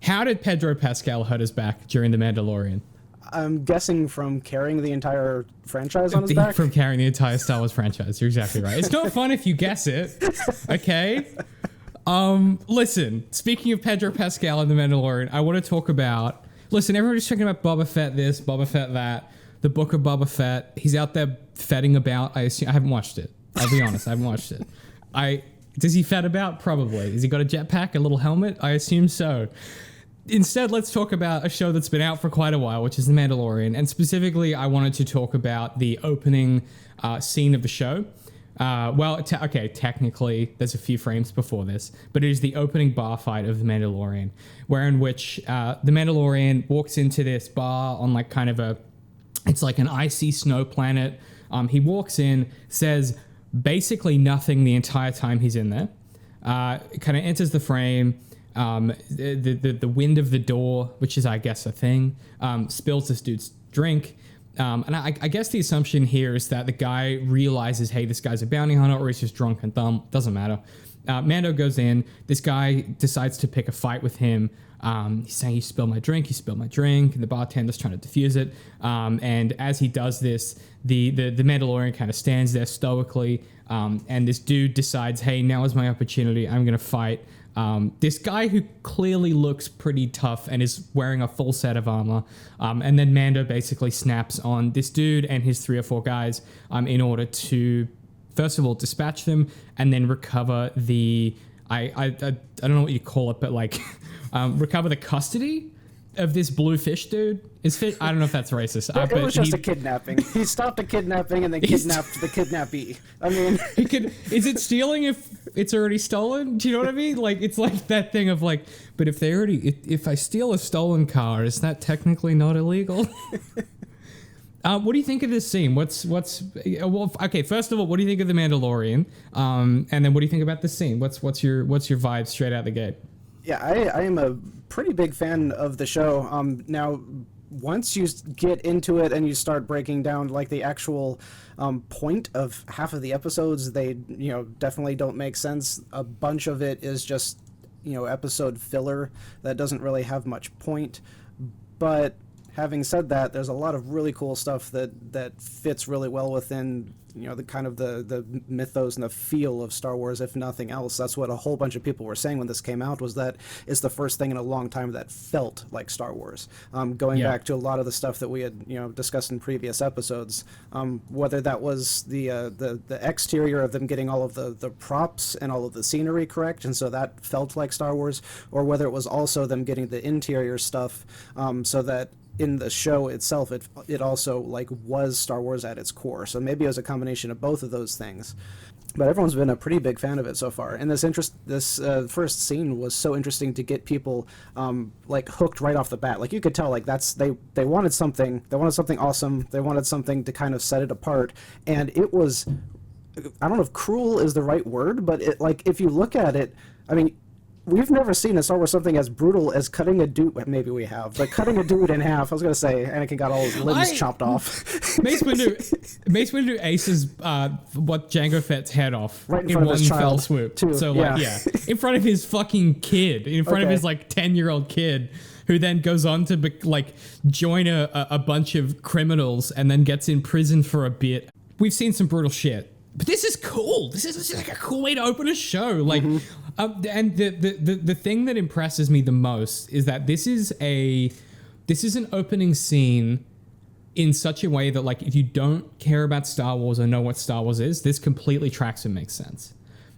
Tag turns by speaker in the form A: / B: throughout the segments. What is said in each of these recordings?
A: How did Pedro Pascal hurt his back during The Mandalorian?
B: I'm guessing from carrying the entire franchise on his back.
A: From carrying the entire Star Wars franchise. You're exactly right. It's not fun if you guess it. Okay? Listen, speaking of Pedro Pascal and The Mandalorian, I want to talk about... Listen, everybody's talking about Boba Fett this, Boba Fett that, the Book of Boba Fett. He's out there fetting about. I haven't watched it. I'll be honest, I haven't watched it. Does he fed about? Probably. Has he got a jetpack, a little helmet? I assume so. Instead, let's talk about a show that's been out for quite a while, which is The Mandalorian. And specifically, I wanted to talk about the opening scene of the show. Technically, there's a few frames before this, but it is the opening bar fight of The Mandalorian, in which The Mandalorian walks into this bar on like kind of it's like an icy snow planet. He walks in, says basically nothing the entire time he's in there. Kind of enters the frame. The wind of the door, which is, I guess, a thing, spills this dude's drink. And I guess the assumption here is that the guy realizes, hey, this guy's a bounty hunter, or he's just drunk and dumb. Doesn't matter. Mando goes in. This guy decides to pick a fight with him. He's saying, you spilled my drink. And the bartender's trying to defuse it. And as he does this, the Mandalorian kind of stands there stoically. And this dude decides, hey, now is my opportunity. I'm going to fight this guy who clearly looks pretty tough and is wearing a full set of armor. And then Mando basically snaps on this dude and his 3 or 4 guys in order to, first of all, dispatch them and then recover the, I don't know what you call it, but like recover the custody of this blue fish dude. I don't know if that's racist.
B: It was just a kidnapping. He stopped a kidnapping and then kidnapped the kidnappee. I mean...
A: Is it stealing if it's already stolen? Do you know what I mean? Like, it's like that thing of like, but if I steal a stolen car, is that technically not illegal? What do you think of this scene? Okay, first of all, what do you think of The Mandalorian? And then what do you think about this scene? What's your vibe straight out the gate?
B: Yeah, I am a pretty big fan of the show. Now, once you get into it and you start breaking down like the actual point of half of the episodes, they definitely don't make sense. A bunch of it is just episode filler that doesn't really have much point. But having said that, there's a lot of really cool stuff that fits really well within the kind of the mythos and the feel of Star Wars, if nothing else. That's what a whole bunch of people were saying when this came out, was that it's the first thing in a long time that felt like Star Wars. Going back to a lot of the stuff that we had discussed in previous episodes, whether that was the exterior of them getting all of the props and all of the scenery correct, and so that felt like Star Wars, or whether it was also them getting the interior stuff so that in the show itself, it also like was Star Wars at its core. So maybe it was a combination of both of those things. But everyone's been a pretty big fan of it so far. And this first scene was so interesting to get people like hooked right off the bat. Like you could tell, like they wanted something. They wanted something awesome. They wanted something to kind of set it apart. And it was, I don't know if cruel is the right word, but if you look at it, I mean, we've never seen a Star Wars something as brutal as cutting a dude. Maybe we have, but cutting a dude in half. I was gonna say Anakin got all his limbs chopped off.
A: Mace Windu aces what Jango Fett's head off
B: right in front of his child,
A: fell swoop.
B: Too.
A: So in front of his fucking kid, in front of his like 10-year-old kid, who then goes on to join a bunch of criminals and then gets in prison for a bit. We've seen some brutal shit. But this is cool. This is like a cool way to open a show. Like, and the thing that impresses me the most is that this is an opening scene in such a way that, like, if you don't care about Star Wars or know what Star Wars is, this completely tracks and makes sense.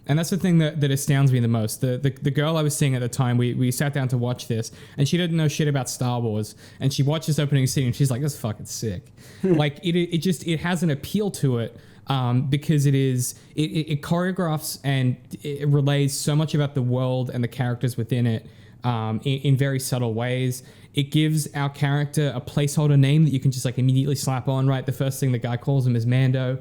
A: And that's the thing that astounds me the most. The girl I was seeing at the time, we sat down to watch this, and she didn't know shit about Star Wars, and she watched this opening scene, and she's like, "This is fucking sick." Like, it has an appeal to it. Because it choreographs and it relays so much about the world and the characters within it in very subtle ways. It gives our character a placeholder name that you can just like immediately slap on, right? The first thing the guy calls him is Mando.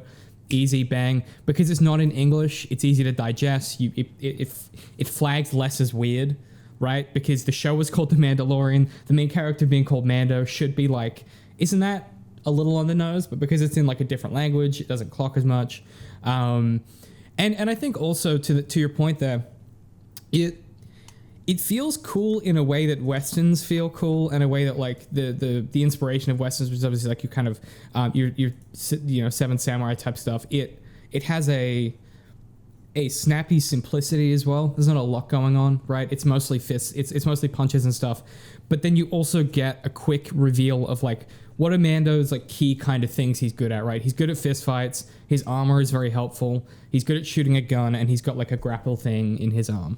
A: Easy, bang. Because it's not in English, it's easy to digest. It flags less as weird, right? Because the show was called The Mandalorian. The main character being called Mando should be like, isn't that a little on the nose? But because it's in like a different language, it doesn't clock as much. And I think also to your point there, it it feels cool in a way that Westerns feel cool, and a way that like the inspiration of Westerns, which is obviously like you kind of your Seven Samurai type stuff. It has a snappy simplicity as well. There's not a lot going on, right? It's mostly fists. It's mostly punches and stuff. But then you also get a quick reveal of like what are Mando's like key kind of things he's good at, right? He's good at fist fights. His armor is very helpful. He's good at shooting a gun, and he's got like a grapple thing in his arm.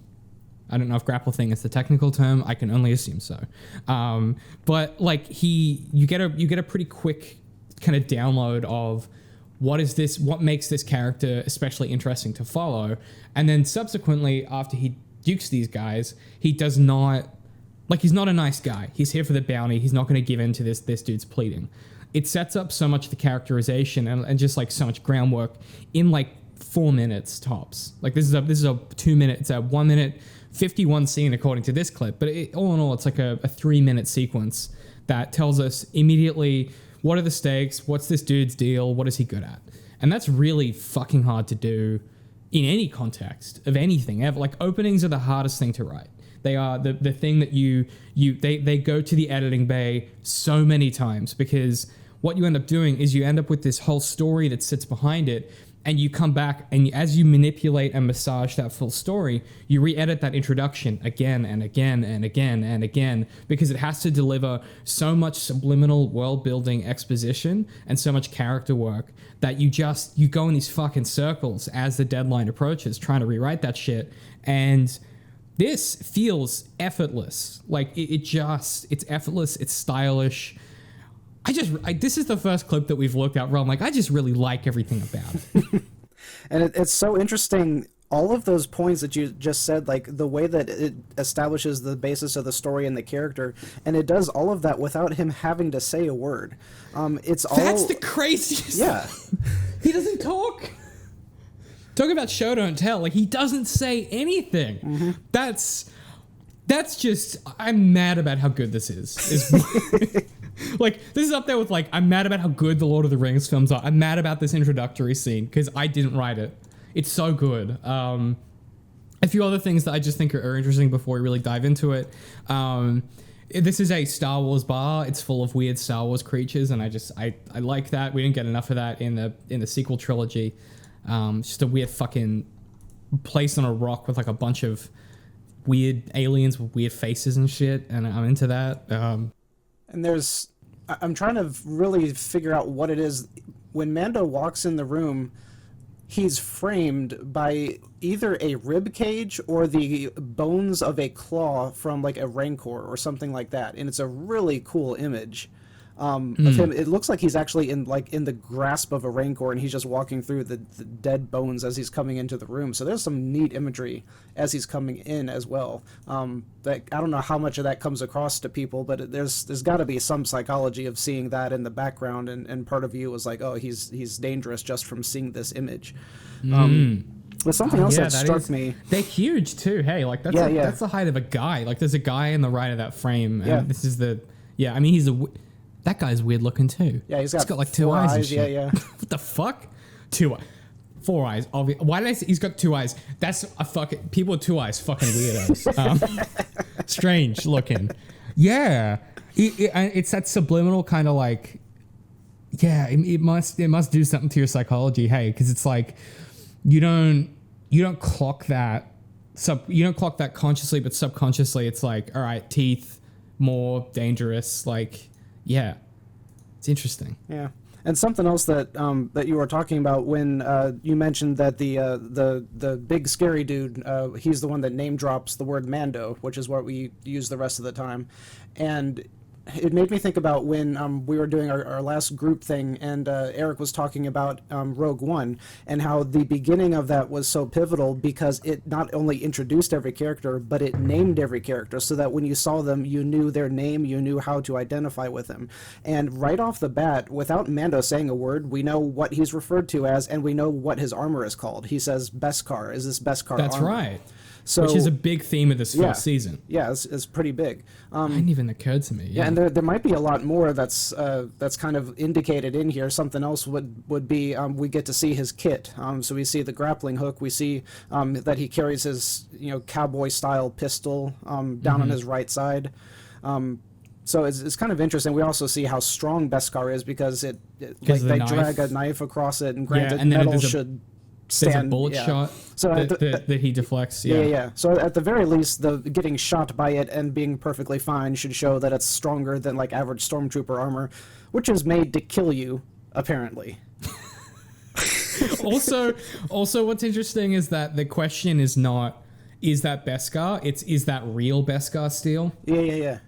A: I don't know if grapple thing is the technical term. I can only assume so. But like you get a pretty quick kind of download of what makes this character especially interesting to follow. And then subsequently, after he dukes these guys, he does not, like, he's not a nice guy. He's here for the bounty. He's not going to give in to this dude's pleading. It sets up so much the characterization and just like so much groundwork in like 4 minutes tops. Like this is a 2 minute, it's a 1 minute 51 scene according to this clip, but all in all, it's like a 3 minute sequence that tells us immediately what are the stakes, what's this dude's deal, what is he good at. And that's really fucking hard to do in any context of anything ever. Like openings are the hardest thing to write. They are the thing that they go to the editing bay so many times, because what you end up doing is you end up with this whole story that sits behind it, and you come back and as you manipulate and massage that full story, you re-edit that introduction again and again and again and again, because it has to deliver so much subliminal world building exposition and so much character work that you go in these fucking circles as the deadline approaches, trying to rewrite that shit. And this feels effortless. Like it's effortless, it's stylish. This is the first clip that we've looked at where I'm like, I just really like everything about it.
B: And it's so interesting, all of those points that you just said, like the way that it establishes the basis of the story and the character, and it does all of that without him having to say a word. That's
A: the craziest.
B: Yeah.
A: He doesn't talk. Talk about show don't tell. Like, he doesn't say anything. Mm-hmm. That's just, I'm mad about how good this is. Like, this is up there with, like, I'm mad about how good the Lord of the Rings films are. I'm mad about this introductory scene because I didn't write it. It's so good. A few other things that I just think are interesting before we really dive into it. This is a Star Wars bar. It's full of weird Star Wars creatures, and I like that. We didn't get enough of that in the sequel trilogy. Just a weird fucking place on a rock with like a bunch of weird aliens with weird faces and shit, and I'm into that.
B: And I'm trying to really figure out what it is. When Mando walks in the room, he's framed by either a rib cage or the bones of a claw from like a rancor or something like that, and it's a really cool image of him. It looks like he's actually in the grasp of a rancor, and he's just walking through the dead bones as he's coming into the room. So there's some neat imagery as he's coming in as well. I don't know how much of that comes across to people, but there's got to be some psychology of seeing that in the background, and part of you was like, oh, he's dangerous just from seeing this image. But something else that struck me.
A: They're huge too. Hey, like that's the height of a guy. Like there's a guy in the right of that frame. And this is I mean, that guy's weird looking too.
B: Yeah, he's got
A: like two eyes and shit.
B: Yeah.
A: What the fuck? 4 eyes. Why did I say he's got 2 eyes? That's a fucking, people with 2 eyes, fucking weirdos. Strange looking. Yeah. It's that subliminal kind of like, it must do something to your psychology. Hey, because it's like, you don't clock that. You don't clock that consciously, but subconsciously it's like, all right, teeth, more dangerous. Like, yeah, it's interesting.
B: Yeah. And something else that that you were talking about when you mentioned that the big scary dude, he's the one that name drops the word Mando, which is what we use the rest of the time. And it made me think about when we were doing our last group thing, and Eric was talking about Rogue One, and how the beginning of that was so pivotal because it not only introduced every character, but it named every character, so that when you saw them, you knew their name, you knew how to identify with them. And right off the bat, without Mando saying a word, we know what he's referred to as, and we know what his armor is called. He says Beskar. Is this Beskar
A: That's
B: armor?
A: right.
B: So,
A: which is a big theme of this first season.
B: Yeah, it's pretty big.
A: It hadn't even occurred to me.
B: Yeah, and there might be a lot more that's kind of indicated in here. Something else would be we get to see his kit. So we see the grappling hook. We see that he carries his cowboy style pistol down on his right side. So it's kind of interesting. We also see how strong Beskar is because they drag a knife across it, and granted, metal should stand.
A: There's a bullet shot that he deflects.
B: Yeah. So at the very least, the getting shot by it and being perfectly fine should show that it's stronger than like average stormtrooper armor, which is made to kill you, apparently.
A: Also, what's interesting is that the question is not, is that Beskar? It's, is that real Beskar steel?
B: Yeah.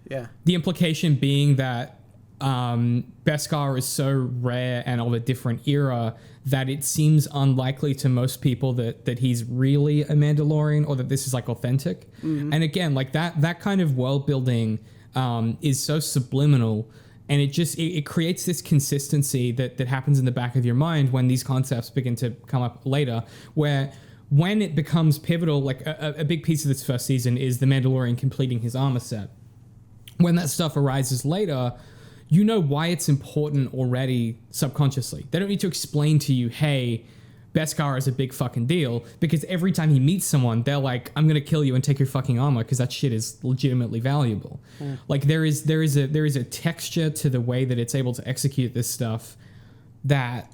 A: The implication being that Beskar is so rare and of a different era that it seems unlikely to most people that he's really a Mandalorian, or that this is like authentic. And again, like that kind of world building is so subliminal, and it creates this consistency that happens in the back of your mind when these concepts begin to come up later, where when it becomes pivotal, like a big piece of this first season is the Mandalorian completing his armor set. When that stuff arises later, you know why it's important already subconsciously. They don't need to explain to you, hey, Beskar is a big fucking deal, because every time he meets someone, they're like, I'm gonna kill you and take your fucking armor because that shit is legitimately valuable. Like there is a texture to the way that it's able to execute this stuff that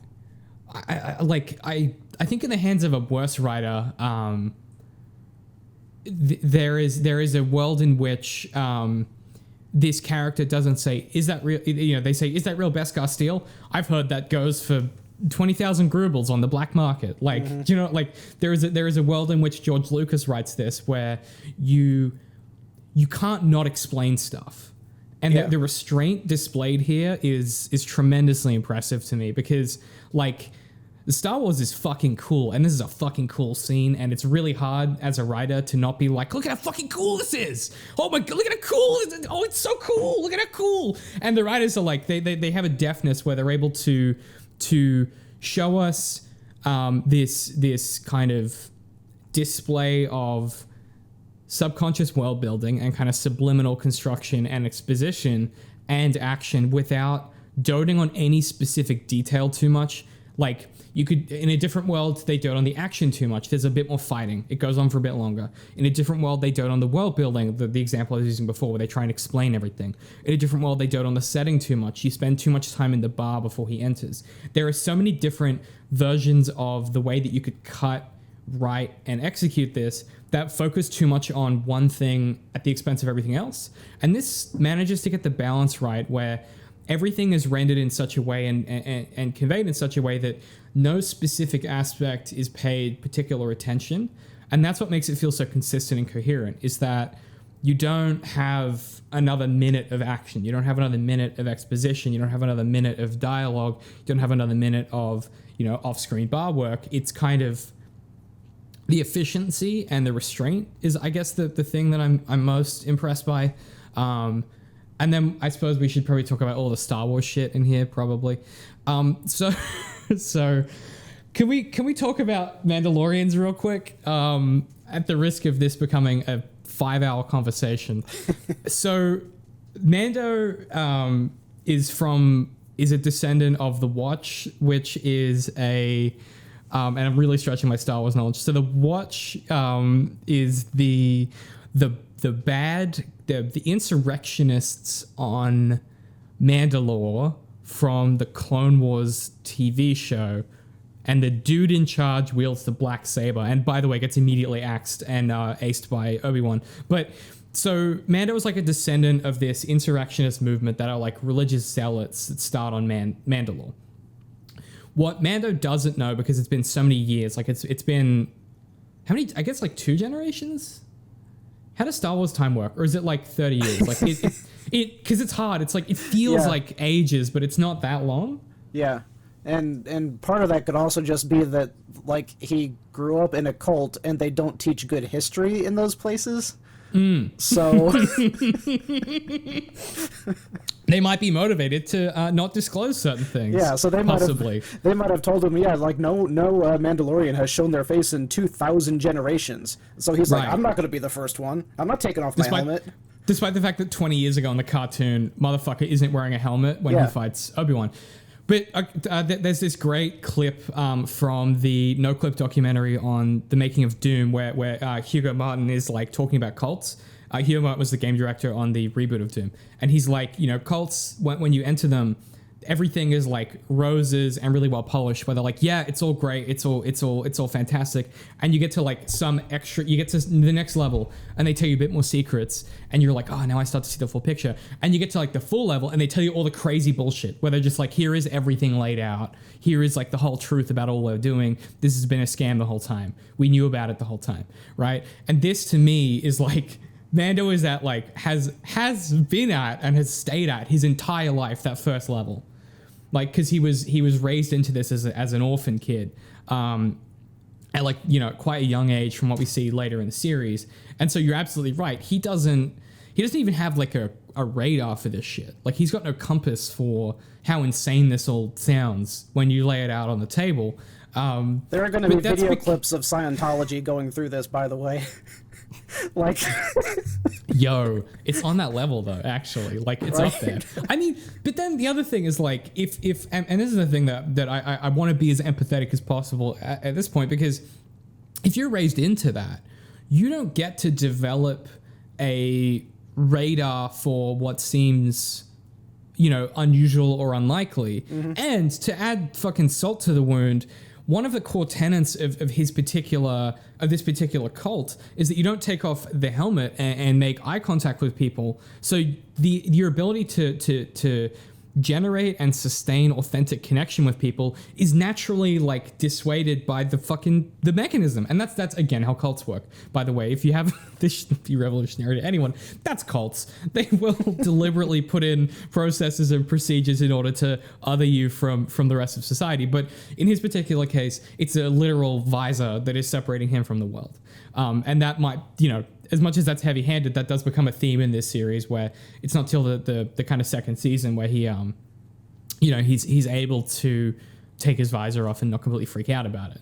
A: I think in the hands of a worse writer, there is a world in which this character doesn't say, is that real? They say, is that real Beskar steel? I've heard that goes for 20,000 grubles on the black market. Like, there is a world in which George Lucas writes this, where you can't not explain stuff. And the restraint displayed here is tremendously impressive to me, because like, the Star Wars is fucking cool, and this is a fucking cool scene, and it's really hard as a writer to not be like, look at how fucking cool this is! Oh my god, look at how cool! Oh, it's so cool! Look at how cool! And the writers are like, they have a deftness where they're able to show us this kind of display of subconscious world building and kind of subliminal construction and exposition and action without doting on any specific detail too much. Like, you could, in a different world, they dote on the action too much. There's a bit more fighting. It goes on for a bit longer. In a different world, they dote on the world building, the example I was using before, where they try and explain everything. In a different world, they dote on the setting too much. You spend too much time in the bar before he enters. There are so many different versions of the way that you could cut, write, and execute this that focus too much on one thing at the expense of everything else. And this manages to get the balance right, where everything is rendered in such a way and conveyed in such a way that no specific aspect is paid particular attention. And that's what makes it feel so consistent and coherent, is that you don't have another minute of action. You don't have another minute of exposition. You don't have another minute of dialogue. You don't have another minute of, off-screen bar work. It's kind of the efficiency and the restraint is, I guess, the thing that I'm most impressed by. And then I suppose we should probably talk about all the Star Wars shit in here, probably. So can we talk about Mandalorians real quick? At the risk of this becoming a 5-hour conversation. So Mando is a descendant of the Watch, which is and I'm really stretching my Star Wars knowledge. So the Watch is the insurrectionists on Mandalore from the Clone Wars TV show, and the dude in charge wields the black saber, and by the way gets immediately axed and aced by Obi-Wan. But so Mando is like a descendant of this insurrectionist movement that are like religious zealots that start on Mandalore. What Mando doesn't know, because it's been so many years, like it's been how many? I guess like 2 generations. How does Star Wars time work? Or is it like 30 years? Like because it's hard. It's like, it feels like ages, but it's not that long. Yeah.
B: And part of that could also just be that, like, he grew up in a cult and they don't teach good history in those places. So
A: They might be motivated to not disclose certain things.
B: Yeah, so they might have told him, like no Mandalorian has shown their face in 2,000 generations. So he's like, I'm not going to be the first one. I'm not taking off my helmet.
A: Despite the fact that 20 years ago in the cartoon, motherfucker isn't wearing a helmet when he fights Obi-Wan. But there's this great clip from the No Clip documentary on the making of Doom where Hugo Martin is like talking about cults. Hugo Martin was the game director on the reboot of Doom. And he's like, cults, when you enter them, everything is like roses and really well polished, where they're like, yeah, it's all great. It's all fantastic. And you get to like you get to the next level and they tell you a bit more secrets and you're like, oh, now I start to see the full picture. And you get to like the full level and they tell you all the crazy bullshit where they're just like, here is everything laid out. Here is like the whole truth about all we're doing. This has been a scam the whole time. We knew about it the whole time. Right. And this to me is like, Mando is at like, has been at and has stayed at his entire life, that first level. Like, because he was raised into this as an orphan kid, at like, quite a young age from what we see later in the series. And so you're absolutely right. He doesn't even have like a radar for this shit. Like, he's got no compass for how insane this all sounds when you lay it out on the table.
B: There are going to be video clips of Scientology going through this, by the way. Like,
A: yo, it's on that level though, actually. Like, it's up there. I mean, but then the other thing is like, if and this is the thing that I want to be as empathetic as possible at this point, because if you're raised into that, you don't get to develop a radar for what seems, unusual or unlikely. Mm-hmm. And to add fucking salt to the wound, one of the core tenets of this particular cult is that you don't take off the helmet and make eye contact with people. So your ability to generate and sustain authentic connection with people is naturally like dissuaded by the mechanism. And that's again how cults work. By the way, if you have this shouldn't be revolutionary to anyone, that's cults. They will deliberately put in processes and procedures in order to other you from the rest of society. But in his particular case, it's a literal visor that is separating him from the world. And that might, as much as that's heavy-handed, that does become a theme in this series, where it's not till the kind of second season where he, he's able to take his visor off and not completely freak out about it.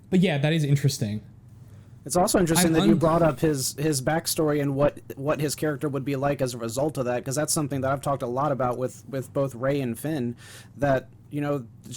A: But yeah, that is interesting.
B: It's also interesting that you brought up his backstory and what his character would be like as a result of that, because that's something that I've talked a lot about with both Rey and Finn, that,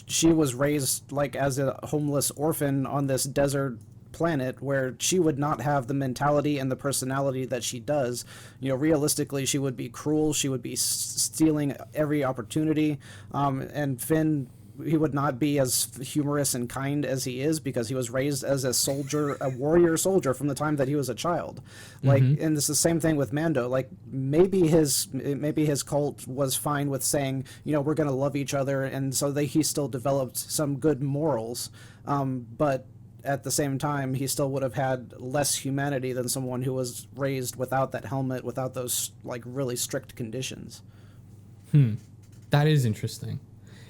B: she was raised like as a homeless orphan on this desert planet where she would not have the mentality and the personality that she does. Realistically, she would be cruel. She would be stealing every opportunity. And Finn, he would not be as humorous and kind as he is because he was raised as a warrior soldier from the time that he was a child. Like, and it's the same thing with Mando. Like, maybe his cult was fine with saying, we're going to love each other, and so he still developed some good morals. But at the same time, he still would have had less humanity than someone who was raised without that helmet, without those like really strict conditions.
A: That is interesting.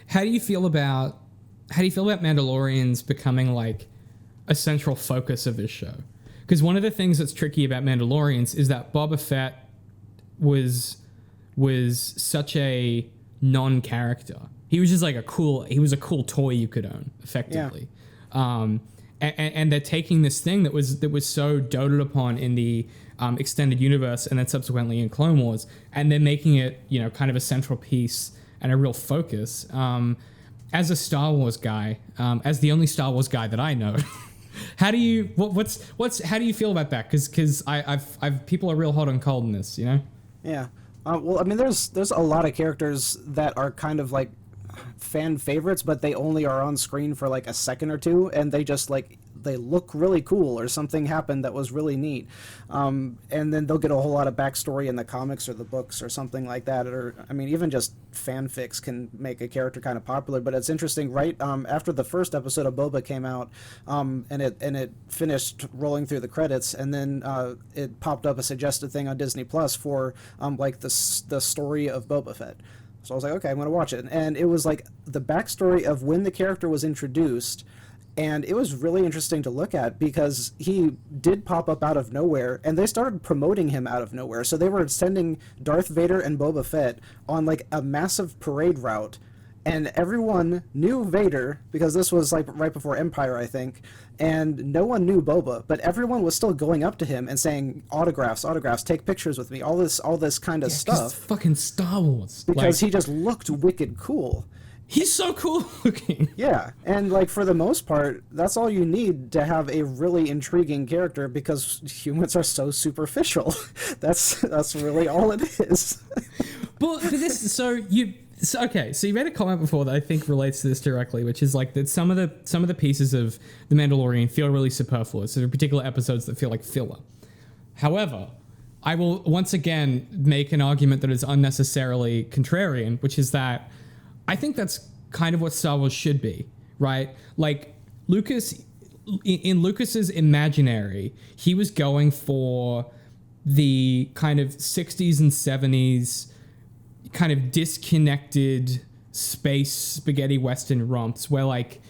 A: How do you feel about Mandalorians becoming like a central focus of this show? Because one of the things that's tricky about Mandalorians is that Boba Fett was such a non-character. He was just like a cool toy you could own, effectively. Yeah. And they're taking this thing that was so doted upon in the extended universe and then subsequently in Clone Wars, and they're making it, kind of a central piece and a real focus. As a Star Wars guy, as the only Star Wars guy that I know, how do you how do you feel about that? Because I've people are real hot and cold in this,
B: Yeah. Well, I mean, there's a lot of characters that are kind of like fan favorites, but they only are on screen for like a second or two, and they just like they look really cool or something happened that was really neat, and then they'll get a whole lot of backstory in the comics or the books or something like that. Or I mean, even just fanfics can make a character kind of popular. But it's interesting, right after the first episode of Boba came out, and it finished rolling through the credits, and then it popped up a suggested thing on Disney Plus for like the story of Boba Fett. So I was like, okay, I'm going to watch it. And it was like the backstory of when the character was introduced And it was really interesting to look at because he did pop up out of nowhere, and they started promoting him out of nowhere. So they were sending Darth Vader and Boba Fett on like a massive parade route, and everyone knew Vader because this was like right before Empire, I think, and no one knew Boba, but everyone was still going up to him and saying autographs, take pictures with me, all this kind of stuff.
A: Fucking Star Wars.
B: Because he just looked wicked cool.
A: He's so cool looking.
B: Yeah, and like for the most part, that's all you need to have a really intriguing character because humans are so superficial. That's really all it is.
A: But for this, so you made a comment before that I think relates to this directly, which is like that some of the pieces of The Mandalorian feel really superfluous. There are particular episodes that feel like filler. However, I will once again make an argument that is unnecessarily contrarian, which is that I think that's kind of what Star Wars should be, right? Like in Lucas's imaginary, he was going for the kind of 60s and 70s kind of disconnected space spaghetti western romps where like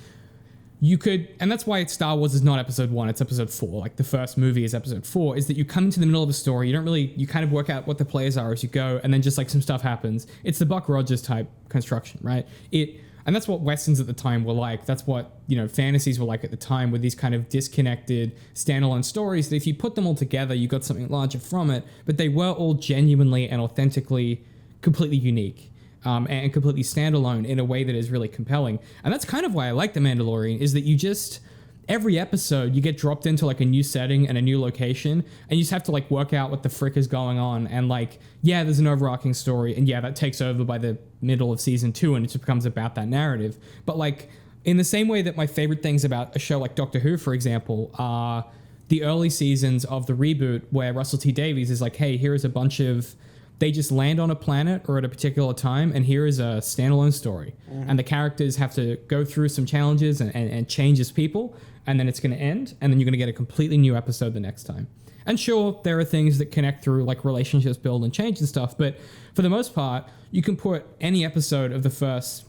A: you could, and that's why Star Wars is not episode 1, it's episode 4. Like the first movie is episode 4, is that you come into the middle of a story, you kind of work out what the players are as you go, and then just like some stuff happens. It's the Buck Rogers type construction, right? And that's what westerns at the time were like. That's what, fantasies were like at the time, with these kind of disconnected standalone stories that if you put them all together, you got something larger from it, but they were all genuinely and authentically completely unique. And completely standalone in a way that is really compelling. And that's kind of why I like The Mandalorian, is that you just, every episode, you get dropped into like a new setting and a new location, and you just have to like work out what the frick is going on. And like, yeah, there's an overarching story, and yeah, that takes over by the middle of season 2, and it just becomes about that narrative. But like, in the same way that my favorite things about a show like Doctor Who, for example, are the early seasons of the reboot where Russell T Davies is like, hey, here is a bunch of, they just land on a planet or at a particular time, and here is a standalone story. Mm-hmm. And the characters have to go through some challenges and change as people, and then it's going to end, and then you're going to get a completely new episode the next time. And sure, there are things that connect through, like relationships build and change and stuff, but for the most part, you can put any episode of the first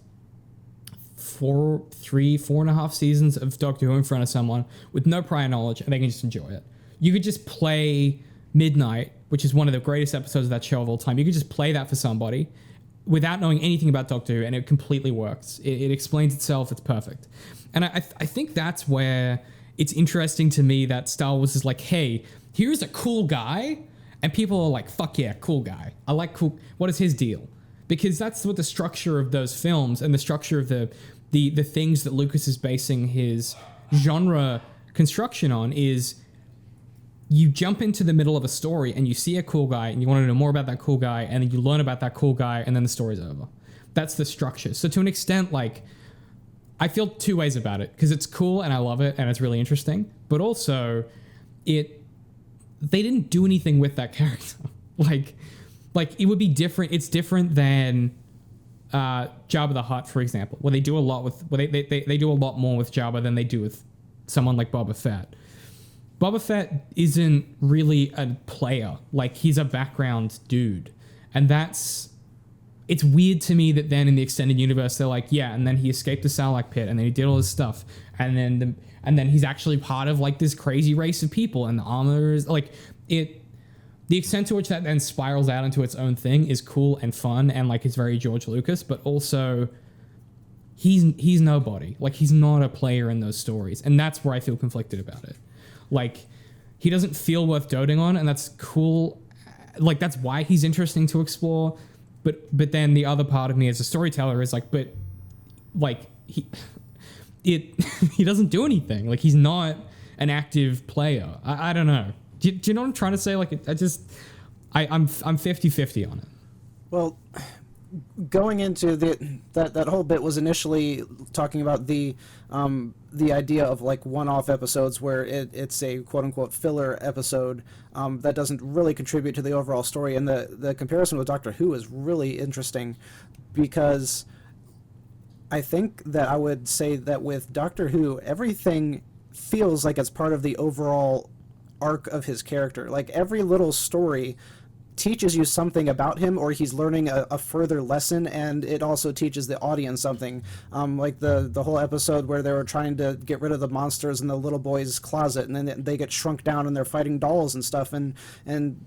A: 4.5 seasons of Doctor Who in front of someone with no prior knowledge, and they can just enjoy it. You could just play Midnight, which is one of the greatest episodes of that show of all time. You could just play that for somebody without knowing anything about Doctor Who, and it completely works. It explains itself. It's perfect. And I think that's where it's interesting to me that Star Wars is like, hey, here's a cool guy, and people are like, fuck yeah, cool guy. I like cool. What is his deal? Because that's what the structure of those films and the structure of the things that Lucas is basing his genre construction on is, you jump into the middle of a story and you see a cool guy and you want to know more about that cool guy, and then you learn about that cool guy, and then the story's over. That's the structure. So to an extent, like, I feel two ways about it, because it's cool and I love it and it's really interesting, but also they didn't do anything with that character. like it would be different. It's different than Jabba the Hutt, for example, where they do a lot with, where they do a lot more with Jabba than they do with someone like Boba Fett. Boba Fett isn't really a player. Like, he's a background dude. And it's weird to me that then in the extended universe, they're like, yeah, and then he escaped the Sarlacc pit, and then he did all this stuff. And then he's actually part of like this crazy race of people, and the armor is like the extent to which that then spirals out into its own thing is cool and fun, and like it's very George Lucas, but also he's nobody. Like, he's not a player in those stories. And that's where I feel conflicted about it. Like, he doesn't feel worth doting on, and that's cool. Like, that's why he's interesting to explore. But then the other part of me as a storyteller is like, but like he doesn't do anything. Like, he's not an active player. I don't know. Do you know what I'm trying to say? Like, I'm 50-50 on it.
B: Well, going into that whole bit was initially talking about the idea of like one-off episodes where it's a quote-unquote filler episode that doesn't really contribute to the overall story, and the comparison with Doctor Who is really interesting, because I think that I would say that with Doctor Who, everything feels like it's part of the overall arc of his character. Like, every little story teaches you something about him, or he's learning a further lesson, and it also teaches the audience something. Like the whole episode where they were trying to get rid of the monsters in the little boy's closet, and then they get shrunk down and they're fighting dolls and stuff, and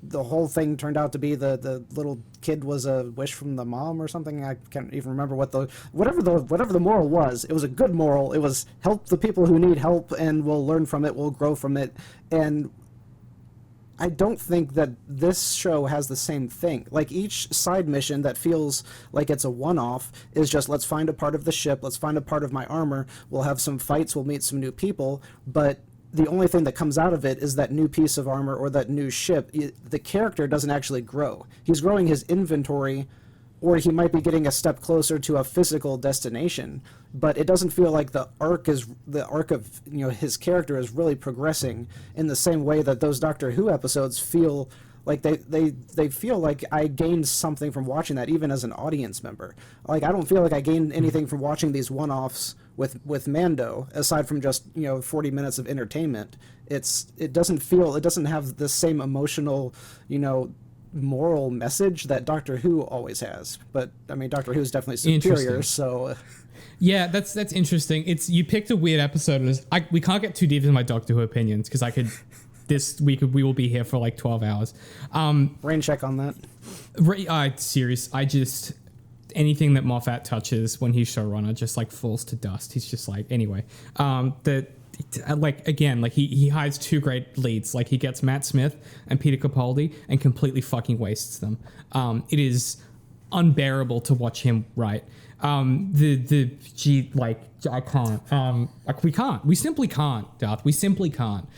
B: the whole thing turned out to be the little kid was a wish from the mom or something. I can't even remember whatever the moral was. It was a good moral. It was help the people who need help, and we'll learn from it, we'll grow from it. And I don't think that this show has the same thing. Like, each side mission that feels like it's a one-off is just, let's find a part of the ship, let's find a part of my armor, we'll have some fights, we'll meet some new people, but the only thing that comes out of it is that new piece of armor or that new ship. The character doesn't actually grow. He's growing his inventory, or he might be getting a step closer to a physical destination, but it doesn't feel like the arc of his character is really progressing in the same way that those Doctor Who episodes feel like they feel like I gained something from watching that, even as an audience member. Like, I don't feel like I gained anything from watching these one-offs with Mando, aside from just 40 minutes of entertainment. It doesn't have the same emotional moral message that Doctor Who always has. But I mean, Doctor Who is definitely superior, so
A: yeah, that's interesting. You picked a weird episode. We can't get too deep into my Doctor Who opinions, because we will be here for like 12 hours.
B: Rain check on that.
A: Serious. Anything that Moffat touches when he's showrunner just like falls to dust. He's just like, anyway, he hires two great leads. Like, he gets Matt Smith and Peter Capaldi and completely fucking wastes them. It is unbearable to watch him write. I can't. We simply can't, Darth. We simply can't.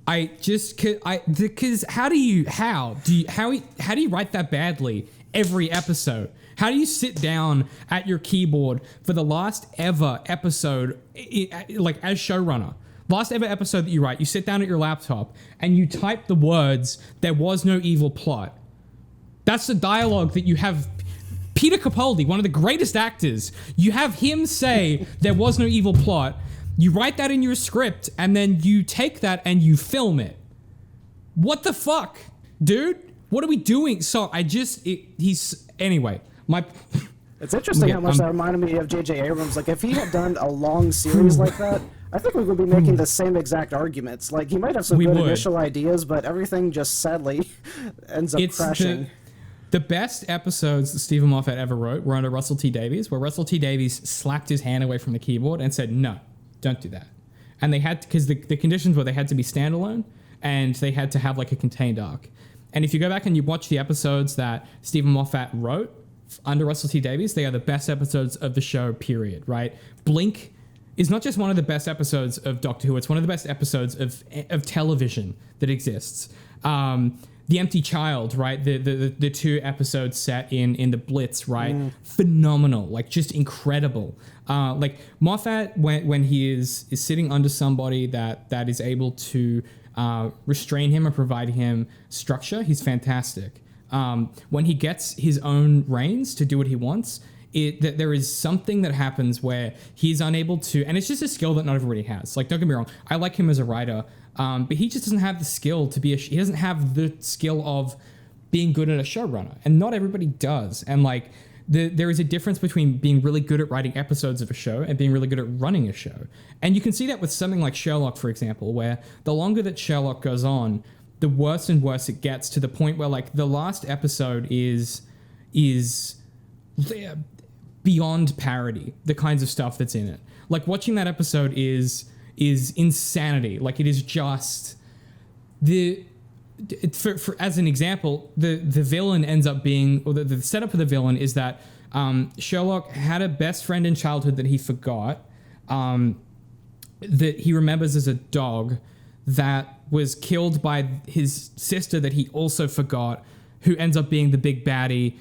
A: Because how do you write that badly every episode? How do you sit down at your keyboard for the last ever episode, as showrunner? Last ever episode that you write, you sit down at your laptop and you type the words, "There was no evil plot." That's the dialogue that you have. Peter Capaldi, one of the greatest actors, you have him say, "There was no evil plot." You write that in your script, and then you take that and you film it. What the fuck, dude? What are we doing? So anyway.
B: It's interesting how much that reminded me of J.J. Abrams. Like, if he had done a long series like that, I think we would be making the same exact arguments. Like, he might have some good initial ideas, but everything just sadly ends up crashing.
A: The best episodes that Stephen Moffat ever wrote were under Russell T Davies, where Russell T Davies slapped his hand away from the keyboard and said, "No, don't do that." And they had, because the conditions were they had to be standalone and they had to have like a contained arc. And if you go back and you watch the episodes that Stephen Moffat wrote under Russell T Davies, they are the best episodes of the show, period, right? Blink is not just one of the best episodes of Doctor Who, it's one of the best episodes of television that exists. The Empty Child, right? The two episodes set in the Blitz, right? Phenomenal, like just incredible. Like Moffat, when he is sitting under somebody that is able to restrain him or provide him structure, he's fantastic. When he gets his own reins to do what he wants, there is something that happens where he's unable to, and it's just a skill that not everybody has. Like, don't get me wrong, I like him as a writer, but he just doesn't have the skill to be he doesn't have the skill of being good at a showrunner, and not everybody does. And like, there is a difference between being really good at writing episodes of a show and being really good at running a show. And you can see that with something like Sherlock, for example, where the longer that Sherlock goes on, the worse and worse it gets, to the point where like the last episode is beyond parody, the kinds of stuff that's in it. Like, watching that episode is insanity. Like, it is just for as an example, the villain ends up being, or the setup of the villain is that Sherlock had a best friend in childhood that he forgot, that he remembers as a dog, that was killed by his sister that he also forgot, who ends up being the big baddie,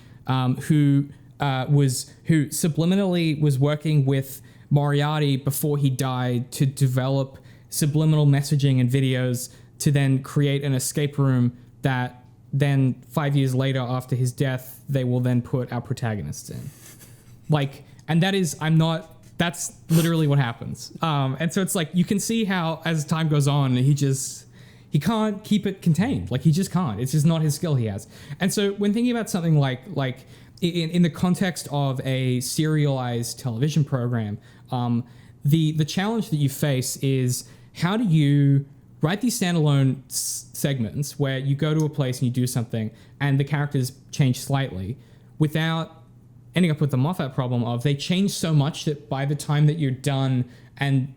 A: who subliminally was working with Moriarty before he died to develop subliminal messaging and videos to then create an escape room that then 5 years later, after his death, they will then put our protagonists in. Like, and that's literally what happens. And so it's like, you can see how as time goes on, he can't keep it contained. Like, he just can't. It's just not his skill he has. And so when thinking about something like in the context of a serialized television program, the challenge that you face is, how do you write these standalone segments where you go to a place and you do something and the characters change slightly without ending up with the Moffat problem of they change so much that by the time that you're done and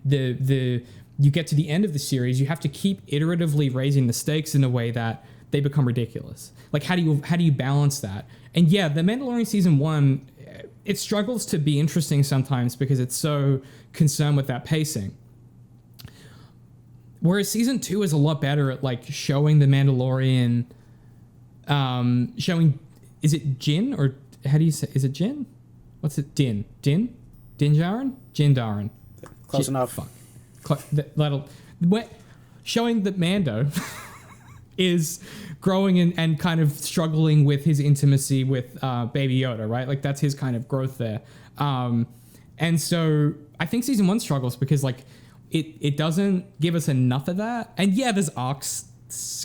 A: you get to the end of the series, you have to keep iteratively raising the stakes in a way that they become ridiculous. Like, how do you balance that? And yeah, The Mandalorian season 1, it struggles to be interesting sometimes because it's so concerned with that pacing. Whereas season 2 is a lot better at like showing the Mandalorian, is it Jin, or how do you say, is it Jin? What's it? Din Djarin? Din Djarin.
B: Close enough.
A: Showing that Mando is growing and kind of struggling with his intimacy with Baby Yoda, right? Like, that's his kind of growth there. And so I think season 1 struggles because like it doesn't give us enough of that. And yeah, there's arcs